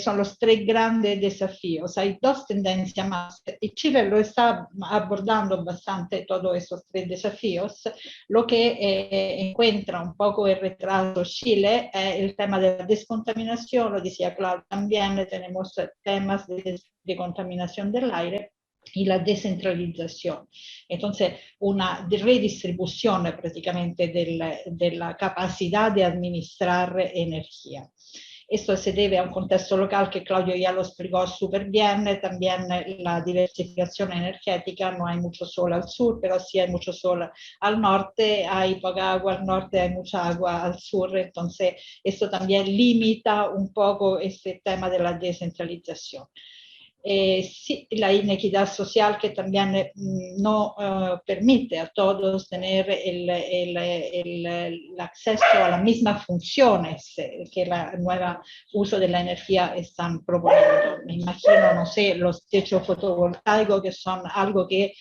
son los tres grandes desafíos. Hay dos tendencias más y Chile lo está abordando bastante todos estos tres desafíos. Lo que encuentra un poco el retraso Chile es el tema de la descontaminación, lo decía Claudio también, tenemos temas de contaminación del aire y la descentralización. Entonces, una redistribución prácticamente de la capacidad de administrar energía. Esto se debe a un contexto local que Claudio ya lo explicó súper bien, también la diversificación energética, no hay mucho sol al sur, pero sí hay mucho sol al norte, hay poca agua al norte, hay mucha agua al sur, entonces esto también limita un poco este tema de la descentralización. Sí, la inequidad social que también no permite a todos tener el acceso a las mismas funciones que la nueva uso de la energía están proponiendo. Me imagino, no sé, los techos fotovoltaicos que son algo que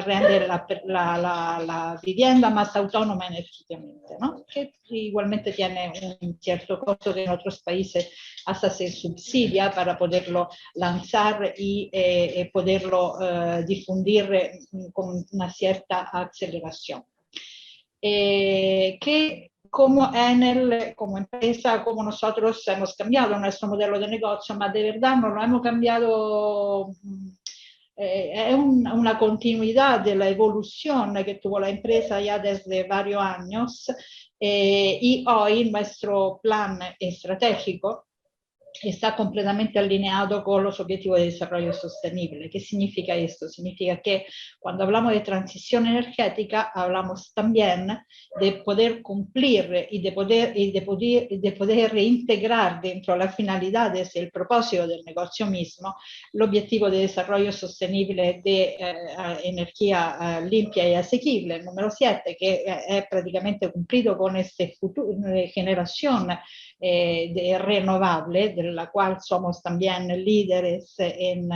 rende la vivienda más autónoma energéticamente, ¿no? Que igualmente tiene un cierto costo que en otros países hasta se subsidia para poderlo lanzar y poderlo difundir con una cierta aceleración. Que como Enel, como empresa, como nosotros hemos cambiado nuestro modelo de negocio, pero de verdad no lo hemos cambiado. Es una continuidad de la evolución que tuvo la empresa ya desde varios años y hoy nuestro plan estratégico está completamente alineado con los objetivos de desarrollo sostenible. ¿Qué significa esto? Significa que cuando hablamos de transición energética, hablamos también de poder cumplir y de poder reintegrar dentro de las finalidades y el propósito del negocio mismo el objetivo de desarrollo sostenible de energía limpia y asequible, el número 7, que es prácticamente cumplido con esta generación renovable, de la cual somos también líderes en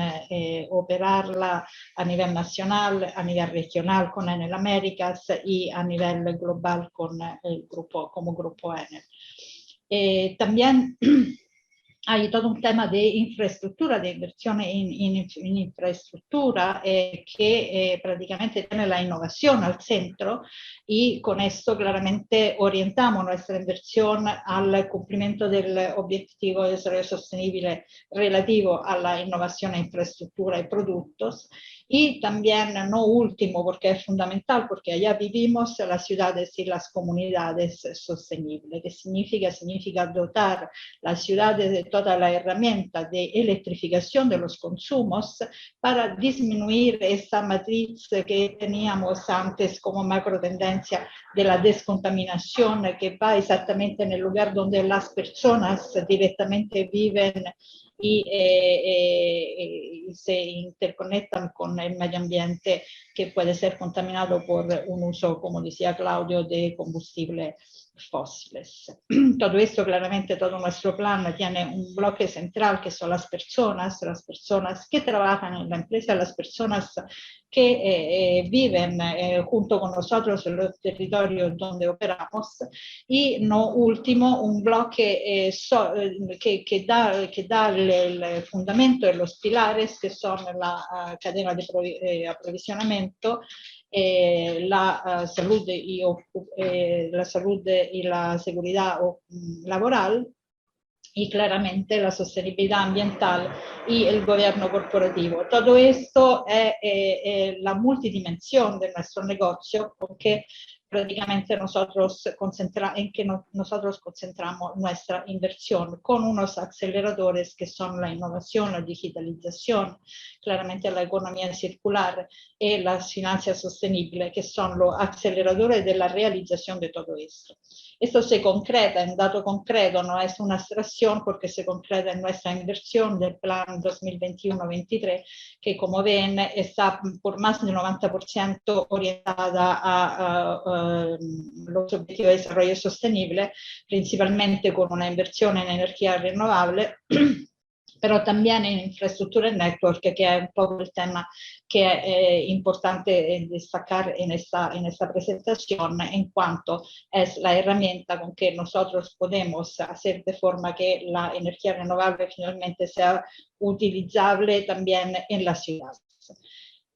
operarla a nivel nacional, a nivel regional con Enel Américas y a nivel global con el grupo, como Grupo Enel. También hay todo un tema de infraestructura, de inversión en infraestructura que prácticamente tiene la innovación al centro y con esto claramente orientamos nuestra inversión al cumplimiento del objetivo de desarrollo sostenible relativo a la innovación en infraestructura y productos. Y también, no último, porque es fundamental, porque allá vivimos las ciudades y las comunidades sostenibles. ¿Qué significa? Significa dotar las ciudades de toda la herramienta de electrificación de los consumos para disminuir esa matriz que teníamos antes como macro tendencia de la descontaminación, que va exactamente en el lugar donde las personas directamente viven y se interconectan con el medio ambiente que puede ser contaminado por un uso, como decía Claudio, de combustibles fósiles. Todo esto claramente, todo nuestro plan tiene un bloque central que son las personas que trabajan en la empresa, las personas que viven junto con nosotros en los territorios donde operamos y no último un bloque que da el fundamento y los pilares que son la cadena de aprovisionamiento, la salud y la seguridad laboral y claramente la sostenibilidad ambiental y el gobierno corporativo. Todo esto es la multidimensión de nuestro negocio porque prácticamente nosotros concentramos nuestra inversión con unos aceleradores que son la innovación, la digitalización, claramente la economía circular y las finanzas sostenibles, que son los aceleradores de la realización de todo esto. Esto se concreta en un dato concreto, no es una abstracción, porque se concreta en nuestra inversión del plan 2021-23, que como ven está por más del 90% orientada a los objetivos de desarrollo sostenible, principalmente con una inversión en energía renovable, pero también en infraestructura y network, que es un poco el tema que es importante destacar en esta presentación, en cuanto es la herramienta con que nosotros podemos hacer de forma que la energía renovable finalmente sea utilizable también en las ciudades.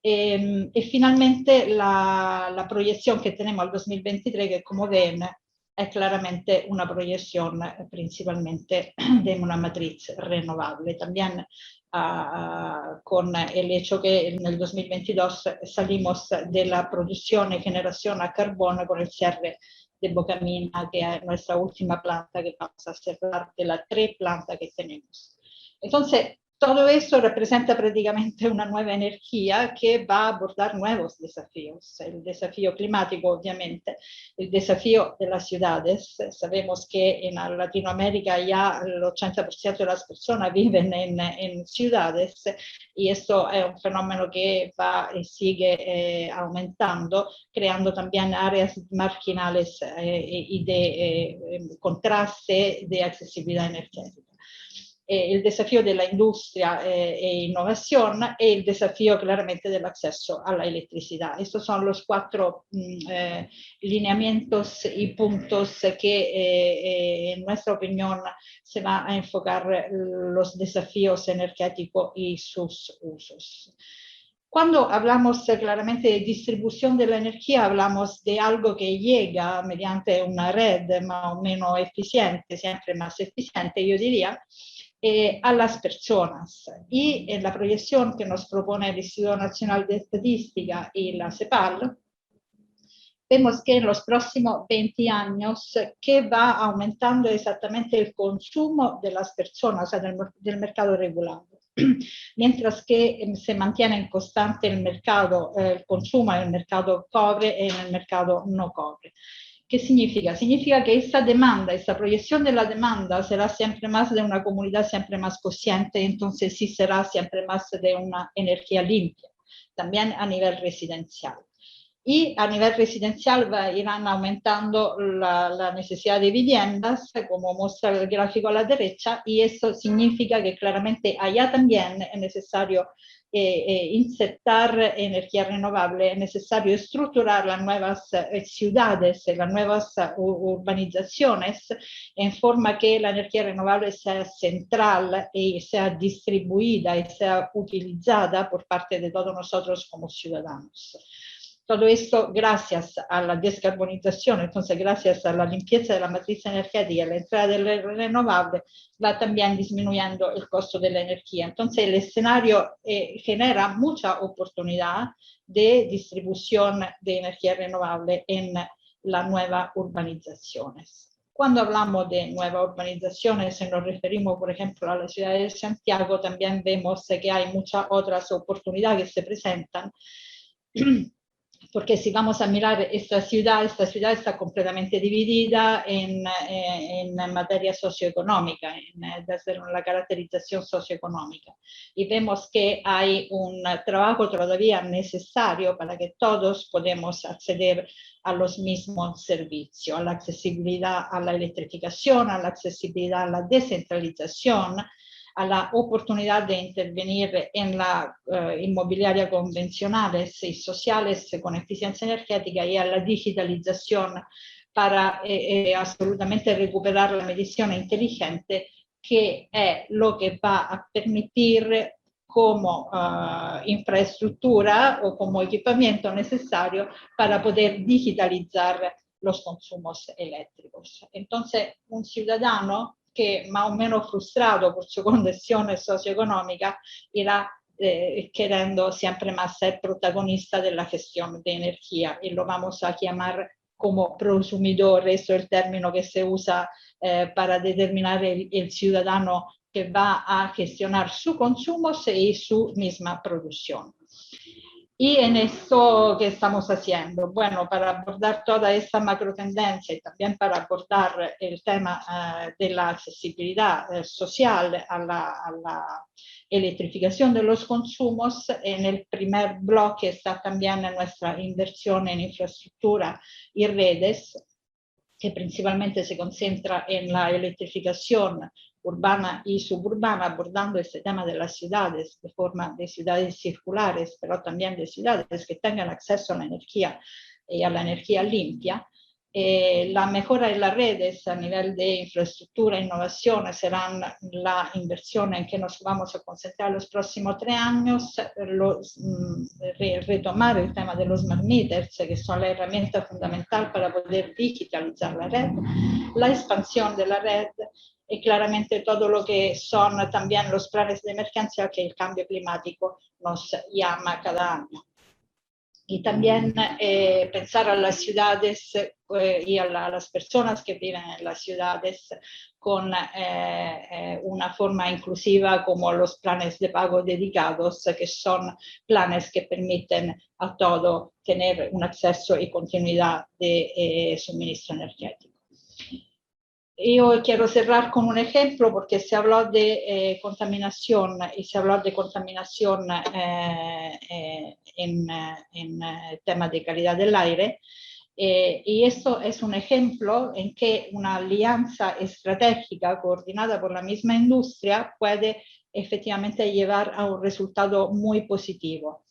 Y finalmente la proyección que tenemos al 2023, que como ven es claramente una proyección principalmente de una matriz renovable. También con el hecho que en el 2022 salimos de la producción y generación a carbón con el cierre de Bocamina, que es nuestra última planta que vamos a cerrar de las 3 plantas que tenemos. Entonces, todo eso representa prácticamente una nueva energía que va a abordar nuevos desafíos. El desafío climático, obviamente, el desafío de las ciudades. Sabemos que en Latinoamérica ya el 80% de las personas viven en ciudades, y esto es un fenómeno que va y sigue aumentando, creando también áreas marginales y de contraste de accesibilidad energética. El desafío de la industria e innovación, y el desafío claramente del acceso a la electricidad. Estos son los 4 lineamientos y puntos que en nuestra opinión se van a enfocar los desafíos energéticos y sus usos. Cuando hablamos claramente de distribución de la energía, hablamos de algo que llega mediante una red más o menos eficiente, siempre más eficiente, yo diría, a las personas. Y en la proyección que nos propone el Instituto Nacional de Estadística y la CEPAL, vemos que en los próximos 20 años que va aumentando exactamente el consumo de las personas, o sea, del mercado regulado. Mientras que se mantiene constante el mercado, el consumo en el mercado cobre y en el mercado no cobre. ¿Qué significa? Significa que esta demanda, esta proyección de la demanda será siempre más de una comunidad siempre más consciente, entonces sí será siempre más de una energía limpia, también a nivel residencial. Y a nivel residencial irán aumentando la necesidad de viviendas, como muestra el gráfico a la derecha, y eso significa que claramente allá también es necesario insertar energía renovable, es necesario estructurar las nuevas ciudades, las nuevas urbanizaciones, en forma que la energía renovable sea central y sea distribuida y sea utilizada por parte de todos nosotros como ciudadanos. Todo esto gracias a la descarbonización, entonces gracias a la limpieza de la matriz energética, la entrada del renovable, va también disminuyendo el costo de la energía. Entonces el escenario genera mucha oportunidad de distribución de energía renovable en las nuevas urbanizaciones. Cuando hablamos de nuevas urbanizaciones, nos referimos, por ejemplo, a la ciudad de Santiago, también vemos que hay muchas otras oportunidades que se presentan. Porque si vamos a mirar esta ciudad está completamente dividida en materia socioeconómica, desde la caracterización socioeconómica. Y vemos que hay un trabajo todavía necesario para que todos podamos acceder a los mismos servicios, a la accesibilidad a la electrificación, a la accesibilidad a la descentralización, a la oportunidad de intervenir en la inmobiliaria convencionales y sociales con eficiencia energética, y a la digitalización para absolutamente recuperar la medición inteligente, que es lo que va a permitir como infraestructura o como equipamiento necesario para poder digitalizar los consumos eléctricos. Entonces, un ciudadano que más o menos frustrado por su condición socioeconómica irá queriendo siempre más ser protagonista de la gestión de energía, y lo vamos a llamar como prosumidor. Eso es el término que se usa para determinar el ciudadano que va a gestionar su consumo y su misma producción. Y en esto, ¿qué estamos haciendo? Bueno, para abordar toda esta macro tendencia y también para abordar el tema de la accesibilidad social a la electrificación de los consumos, en el primer bloque está también nuestra inversión en infraestructura y redes, que principalmente se concentra en la electrificación urbana y suburbana, abordando este tema de las ciudades, de forma de ciudades circulares, pero también de ciudades que tengan acceso a la energía y a la energía limpia. La mejora de las redes a nivel de infraestructura e innovación serán la inversión en que nos vamos a concentrar los próximos 3 años, retomar el tema de los smart meters, que son la herramienta fundamental para poder digitalizar la red, la expansión de la red y claramente todo lo que son también los planes de emergencia que el cambio climático nos llama cada año. Y también pensar a las ciudades y a las personas que viven en las ciudades con una forma inclusiva como los planes de pago dedicados, que son planes que permiten a todo tener un acceso y continuidad de suministro energético. Yo quiero cerrar con un ejemplo porque se habló de contaminación y se habló de contaminación en tema de calidad del aire. Y esto es un ejemplo en que una alianza estratégica coordinada por la misma industria puede efectivamente llevar a un resultado muy positivo.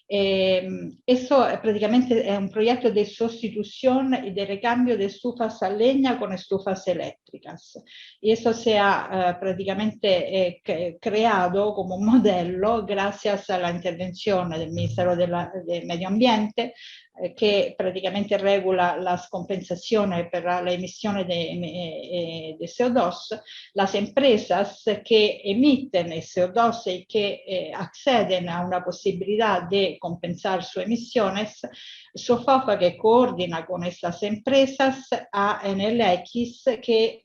Eso prácticamente es un proyecto de sustitución y de recambio de estufas a leña con estufas eléctricas. Y eso se ha prácticamente creado como modelo gracias a la intervención del Ministerio del Medio Ambiente, que prácticamente regula las compensaciones para la emisión de CO2, las empresas que emiten CO2 y que acceden a una posibilidad de compensar sus emisiones, Sofofa, que coordina con estas empresas, a NLX que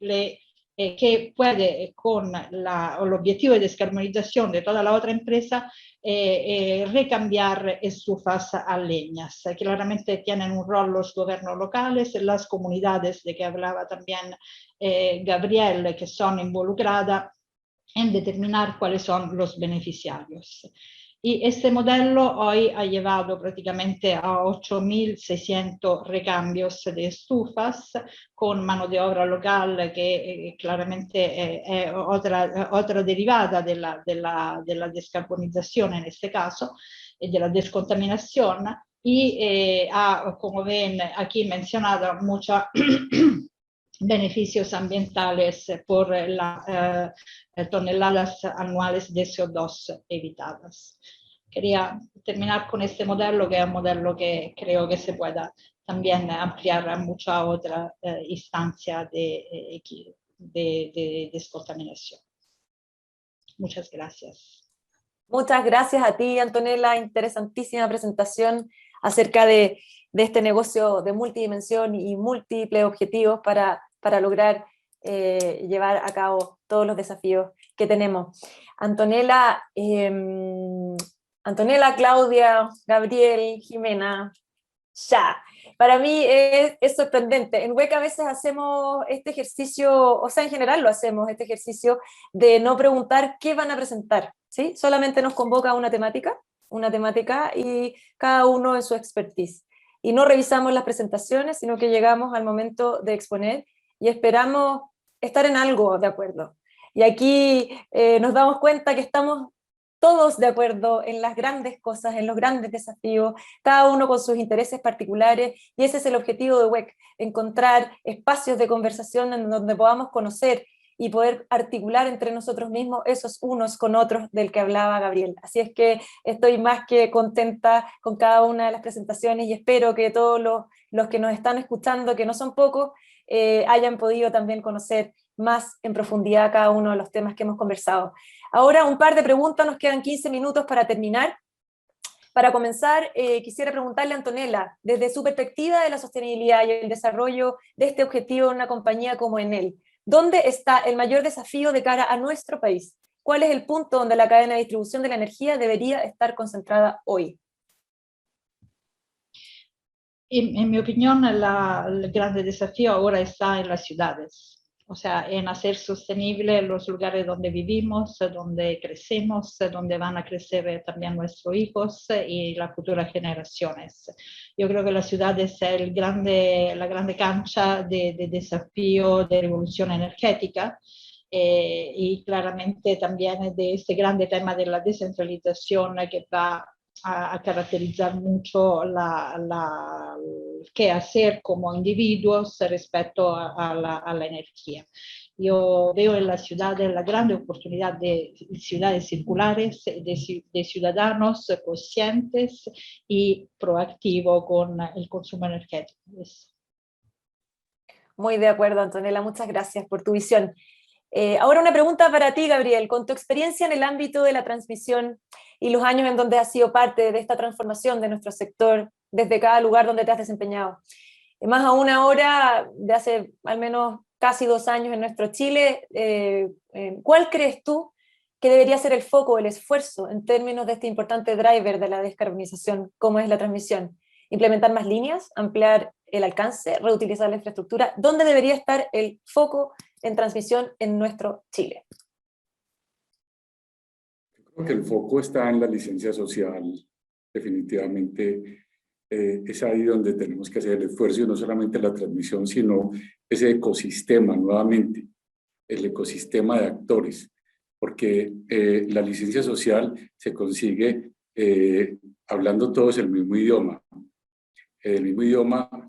puede, con el objetivo de descarbonización de toda la otra empresa, recambiar estufas a leñas. Claramente tienen un rol los gobiernos locales, las comunidades de que hablaba también Gabriel, que son involucradas en determinar cuáles son los beneficiarios. Y este modelo hoy ha llevado prácticamente a 8.600 recambios de estufas con mano de obra local, que claramente es otra derivada de la descarbonización en este caso, y de la descontaminación, y ha, como ven aquí mencionado, muchos beneficios ambientales por las toneladas anuales de CO2 evitadas. Quería terminar con este modelo, que es un modelo que creo que se pueda también ampliar a muchas otras instancias de descontaminación. Muchas gracias. Muchas gracias a ti, Antonella. Interesantísima presentación acerca de este negocio de multidimensión y múltiples objetivos para lograr llevar a cabo todos los desafíos que tenemos. Antonella, Claudia, Gabriel, Jimena, ya. Para mí es sorprendente. En WEC a veces hacemos este ejercicio, o sea, en general lo hacemos, este ejercicio de no preguntar qué van a presentar, ¿sí? Solamente nos convoca una temática y cada uno en su expertise. Y no revisamos las presentaciones, sino que llegamos al momento de exponer y esperamos estar en algo de acuerdo. Y aquí nos damos cuenta que estamos todos de acuerdo en las grandes cosas, en los grandes desafíos, cada uno con sus intereses particulares, y ese es el objetivo de WEC, encontrar espacios de conversación en donde podamos conocer y poder articular entre nosotros mismos esos unos con otros del que hablaba Gabriel. Así es que estoy más que contenta con cada una de las presentaciones y espero que todos los que nos están escuchando, que no son pocos, hayan podido también conocer más en profundidad cada uno de los temas que hemos conversado. Ahora un par de preguntas, nos quedan 15 minutos para terminar. Para comenzar, quisiera preguntarle a Antonella, desde su perspectiva de la sostenibilidad y el desarrollo de este objetivo en una compañía como Enel, ¿dónde está el mayor desafío de cara a nuestro país? ¿Cuál es el punto donde la cadena de distribución de la energía debería estar concentrada hoy? en mi opinión, el grande desafío ahora está en las ciudades. O sea, en hacer sostenible los lugares donde vivimos, donde crecemos, donde van a crecer también nuestros hijos y las futuras generaciones. Yo creo que la ciudad es la grande cancha de desafío de revolución energética. Y claramente también de este grande tema de la descentralización que va a caracterizar mucho qué hacer como individuos respecto a la energía. Yo veo en la ciudad la gran oportunidad de ciudades circulares, de ciudadanos conscientes y proactivos con el consumo energético. Muy de acuerdo, Antonella, muchas gracias por tu visión. Ahora una pregunta para ti, Gabriel. Con tu experiencia en el ámbito de la transmisión y los años en donde has sido parte de esta transformación de nuestro sector, desde cada lugar donde te has desempeñado, más aún ahora, de hace al menos casi 2 años en nuestro Chile, ¿cuál crees tú que debería ser el foco, el esfuerzo en términos de este importante driver de la descarbonización, como es la transmisión? ¿Implementar más líneas, ampliar el alcance, reutilizar la infraestructura? ¿Dónde debería estar el foco en transmisión en nuestro Chile? Creo que el foco está en la licencia social, definitivamente. Es ahí donde tenemos que hacer el esfuerzo, y no solamente la transmisión, sino ese ecosistema, nuevamente, el ecosistema de actores, porque la licencia social se consigue hablando todos el mismo idioma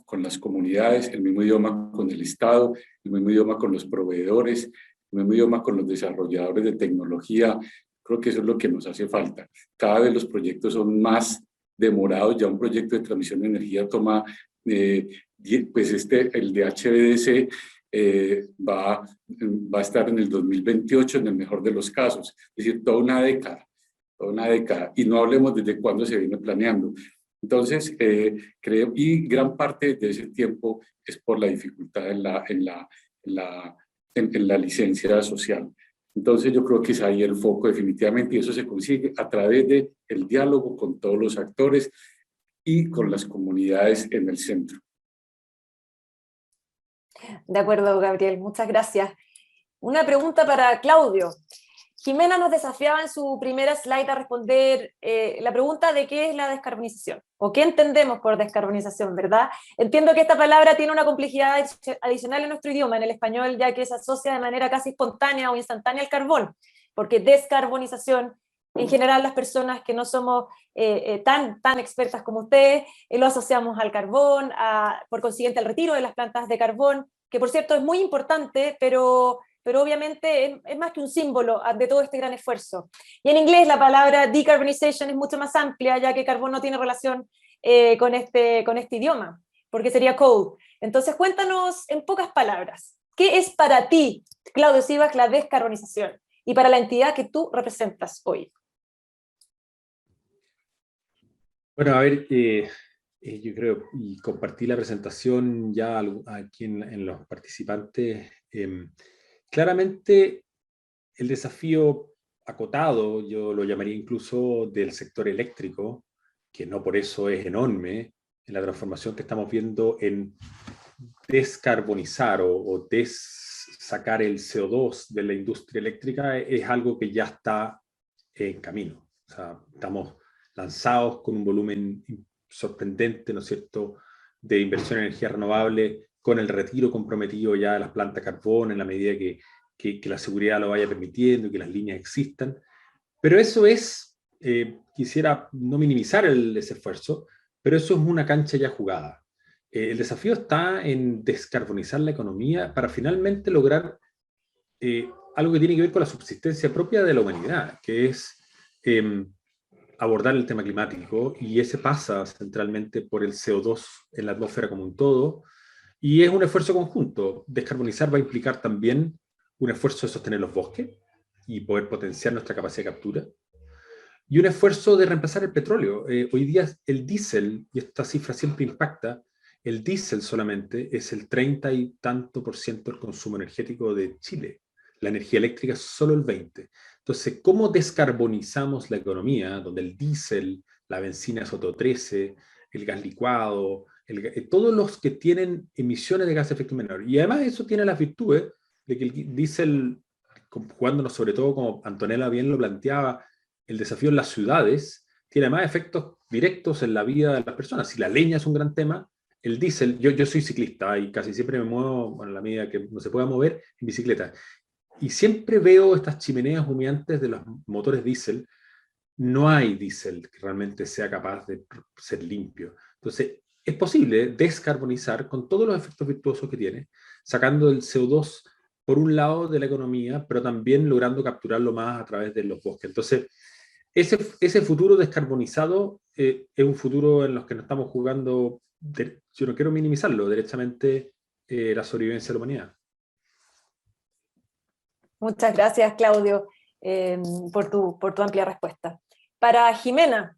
con las comunidades, el mismo idioma con el Estado, el mismo idioma con los proveedores, el mismo idioma con los desarrolladores de tecnología. Creo que eso es lo que nos hace falta. Cada vez los proyectos son más demorados. Ya un proyecto de transmisión de energía toma, pues el de HVDC va a estar en el 2028 en el mejor de los casos. Es decir, toda una década, y no hablemos desde cuándo se viene planeando. Entonces, creo, y gran parte de ese tiempo es por la dificultad en la licencia social. Entonces yo creo que es ahí el foco definitivamente, y eso se consigue a través del diálogo con todos los actores y con las comunidades en el centro. De acuerdo, Gabriel, muchas gracias. Una pregunta para Claudio. Jimena nos desafiaba en su primera slide a responder la pregunta de qué es la descarbonización, o qué entendemos por descarbonización, ¿verdad? Entiendo que esta palabra tiene una complejidad adicional en nuestro idioma, en el español, ya que se asocia de manera casi espontánea o instantánea al carbón, porque descarbonización, en general las personas que no somos tan expertas como ustedes, lo asociamos al carbón, por consiguiente al retiro de las plantas de carbón, que por cierto es muy importante, pero obviamente es más que un símbolo de todo este gran esfuerzo. Y en inglés la palabra decarbonization es mucho más amplia, ya que carbón no tiene relación con este idioma, porque sería coal. Entonces cuéntanos en pocas palabras, ¿qué es para ti, Claudio Sivas, la descarbonización? Y para la entidad que tú representas hoy. Bueno, a ver, yo creo, y compartí la presentación ya aquí en los participantes. Claramente el desafío acotado, yo lo llamaría incluso del sector eléctrico, que no por eso es enorme, en la transformación que estamos viendo en descarbonizar o sacar el CO2 de la industria eléctrica, es algo que ya está en camino. O sea, estamos lanzados con un volumen sorprendente, ¿no es cierto?, de inversión en energía renovable, con el retiro comprometido ya de las plantas de carbón en la medida que la seguridad lo vaya permitiendo y que las líneas existan. Pero eso es, quisiera no minimizar ese esfuerzo, pero eso es una cancha ya jugada. El desafío está en descarbonizar la economía para finalmente lograr algo que tiene que ver con la subsistencia propia de la humanidad, que es abordar el tema climático, y ese pasa centralmente por el CO2 en la atmósfera como un todo, y es un esfuerzo conjunto. Descarbonizar va a implicar también un esfuerzo de sostener los bosques y poder potenciar nuestra capacidad de captura, y un esfuerzo de reemplazar el petróleo. Hoy día el diésel, y esta cifra siempre impacta, el diésel solamente es el 30 y tanto % del consumo energético de Chile. La energía eléctrica es solo el 20%. Entonces, ¿cómo descarbonizamos la economía donde el diésel, la benzina Soto 13, el gas licuado, todos los que tienen emisiones de gases de efecto invernadero. Y además eso tiene las virtudes de que el diésel, jugándonos sobre todo como Antonella bien lo planteaba, el desafío en las ciudades tiene más efectos directos en la vida de las personas. Si la leña es un gran tema, el diésel, yo soy ciclista y casi siempre me muevo, bueno, en la medida que no se pueda mover, en bicicleta. Y siempre veo estas chimeneas humeantes de los motores diésel. No hay diésel que realmente sea capaz de ser limpio. Entonces, es posible descarbonizar con todos los efectos virtuosos que tiene, sacando el CO2 por un lado de la economía, pero también logrando capturarlo más a través de los bosques. Entonces, ese futuro descarbonizado es un futuro en los que nos estamos jugando, yo no quiero minimizarlo, derechamente la sobrevivencia de la humanidad. Muchas gracias, Claudio, por tu amplia respuesta. Para Jimena,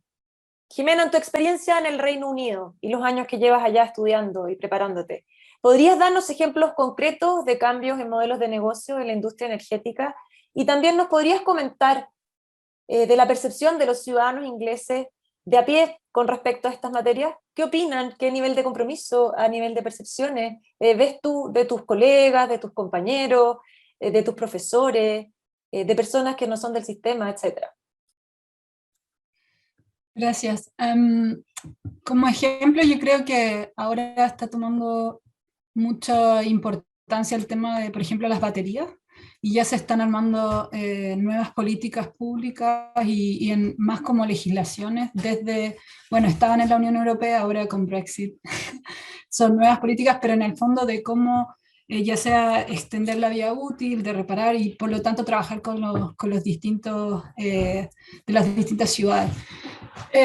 en tu experiencia en el Reino Unido y los años que llevas allá estudiando y preparándote, ¿podrías darnos ejemplos concretos de cambios en modelos de negocio en la industria energética? Y también nos podrías comentar de la percepción de los ciudadanos ingleses de a pie con respecto a estas materias. ¿Qué opinan? ¿Qué nivel de compromiso, a nivel de percepciones ves tú de tus colegas, de tus compañeros, de tus profesores, de personas que no son del sistema, etcétera? Gracias. Como ejemplo, yo creo que ahora está tomando mucha importancia el tema de, por ejemplo, las baterías, y ya se están armando nuevas políticas públicas y en más como legislaciones desde, bueno, estaban en la Unión Europea, ahora con Brexit. Son nuevas políticas, pero en el fondo de cómo ya sea extender la vida útil, de reparar y por lo tanto trabajar con los distintos, de las distintas ciudades.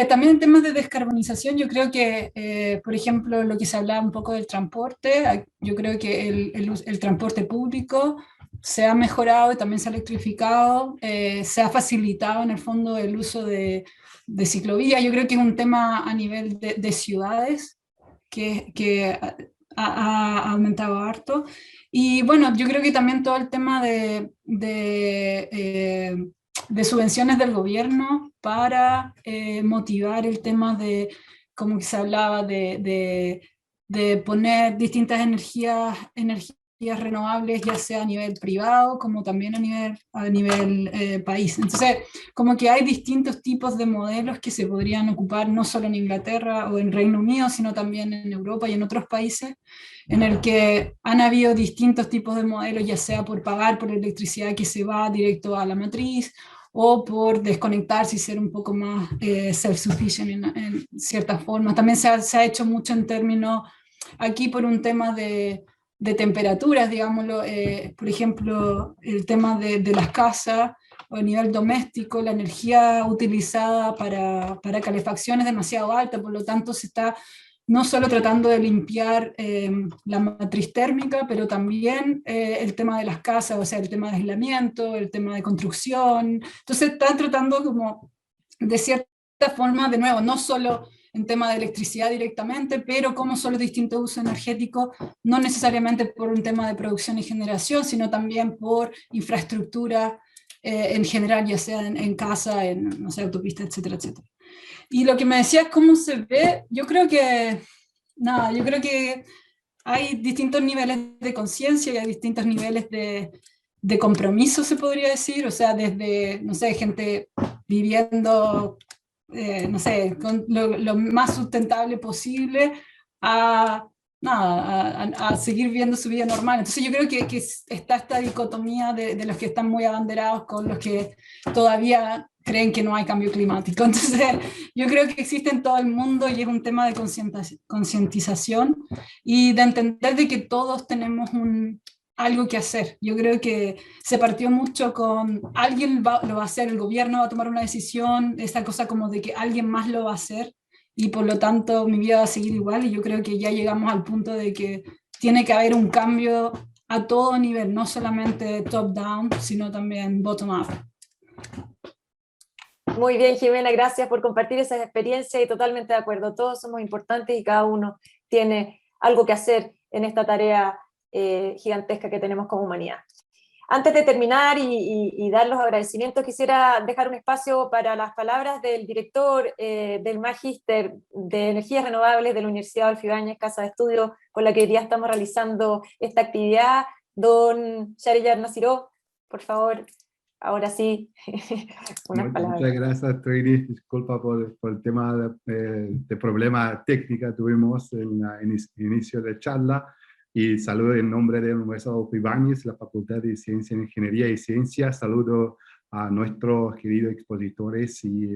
También en temas de descarbonización, yo creo que, por ejemplo, lo que se hablaba un poco del transporte, yo creo que el transporte público se ha mejorado y también se ha electrificado, se ha facilitado en el fondo el uso de ciclovías. Yo creo que es un tema a nivel de ciudades que ha aumentado harto. Y bueno, yo creo que también todo el tema de subvenciones del gobierno para motivar el tema de, como que se hablaba, de poner distintas energías renovables, ya sea a nivel privado como también a nivel país. Entonces, como que hay distintos tipos de modelos que se podrían ocupar no solo en Inglaterra o en Reino Unido, sino también en Europa y en otros países, en el que han habido distintos tipos de modelos, ya sea por pagar por electricidad que se va directo a la matriz, o por desconectarse y ser un poco más self-sufficient en ciertas formas. También se ha hecho mucho en términos, aquí por un tema de temperaturas, digámoslo, por ejemplo, el tema de las casas o a nivel doméstico, la energía utilizada para calefacción es demasiado alta, por lo tanto se está no solo tratando de limpiar la matriz térmica, pero también el tema de las casas, o sea, el tema de aislamiento, el tema de construcción. Entonces están tratando como, de cierta forma, de nuevo, no solo en tema de electricidad directamente, pero como son los distintos usos energéticos, no necesariamente por un tema de producción y generación, sino también por infraestructura en general, ya sea en casa, en, no sé, autopista, etcétera, etcétera. Y lo que me decías, ¿cómo se ve? Yo creo que hay distintos niveles de conciencia y hay distintos niveles de compromiso, se podría decir, o sea, desde, no sé, gente viviendo, no sé, con lo más sustentable posible a seguir viviendo su vida normal. Entonces yo creo que está esta dicotomía de los que están muy abanderados con los que todavía creen que no hay cambio climático. Entonces yo creo que existe en todo el mundo y es un tema de concientización y de entender de que todos tenemos algo que hacer. Yo creo que se partió mucho con alguien lo va a hacer, el gobierno va a tomar una decisión, esa cosa como de que alguien más lo va a hacer y por lo tanto mi vida va a seguir igual, y yo creo que ya llegamos al punto de que tiene que haber un cambio a todo nivel, no solamente top-down, sino también bottom-up. Muy bien, Jimena, gracias por compartir esa experiencia y totalmente de acuerdo. Todos somos importantes y cada uno tiene algo que hacer en esta tarea gigantesca que tenemos como humanidad. Antes de terminar y dar los agradecimientos, quisiera dejar un espacio para las palabras del director del Magíster de Energías Renovables de la Universidad Adolfo Ibáñez, casa de estudio con la que hoy día estamos realizando esta actividad, don Shahriyar Nasiró. Por favor, ahora sí, unas palabras. Muchas gracias, Trini. Disculpa por el tema de problema técnica que tuvimos en el inicio de charla. Y saludo en nombre de la Universidad Adolfo Ibáñez, la Facultad de Ciencia, Ingeniería y Ciencia. Saludo a nuestros queridos expositores y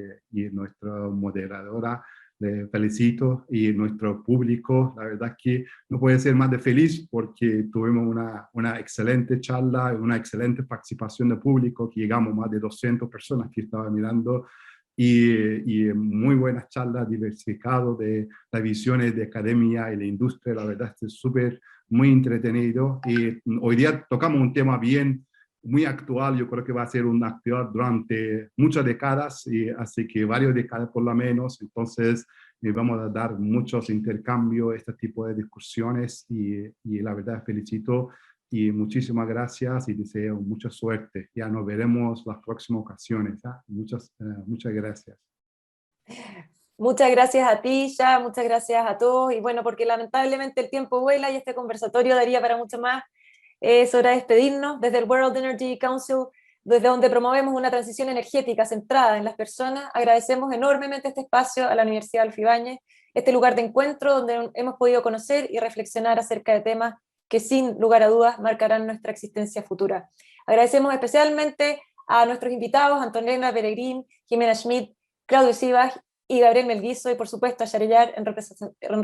nuestra moderadora. Le felicito y nuestro público. La verdad es que no puede ser más de feliz porque tuvimos una excelente charla, una excelente participación de público, que llegamos a más de 200 personas que estaban mirando. Y muy buenas charlas diversificadas de las visiones de academia y la industria. La verdad es súper muy entretenido, y hoy día tocamos un tema muy actual. Yo creo que va a ser una actividad durante muchas décadas, y así que varias décadas por lo menos. Entonces vamos a dar muchos intercambios, este tipo de discusiones, y la verdad felicito y muchísimas gracias y deseo mucha suerte. Ya nos veremos las próximas ocasiones. Muchas gracias. Muchas gracias a ti, ya, muchas gracias a todos. Y bueno, porque lamentablemente el tiempo vuela y este conversatorio daría para mucho más, es hora de despedirnos. Desde el World Energy Council, desde donde promovemos una transición energética centrada en las personas, agradecemos enormemente este espacio a la Universidad Adolfo Ibáñez, este lugar de encuentro donde hemos podido conocer y reflexionar acerca de temas que sin lugar a dudas marcarán nuestra existencia futura. Agradecemos especialmente a nuestros invitados, Antonella Peregrín, Jimena Schmidt, Claudio Sivas y Gabriel Melguizo, y por supuesto a Shahriyar en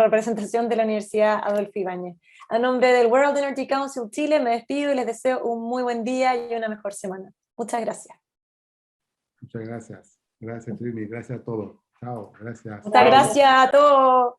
representación de la Universidad Adolfo Ibáñez. A nombre del World Energy Council Chile me despido y les deseo un muy buen día y una mejor semana. Muchas gracias. Muchas gracias. Gracias, Trini. Gracias a todos. Chao. Gracias. Muchas gracias a todos.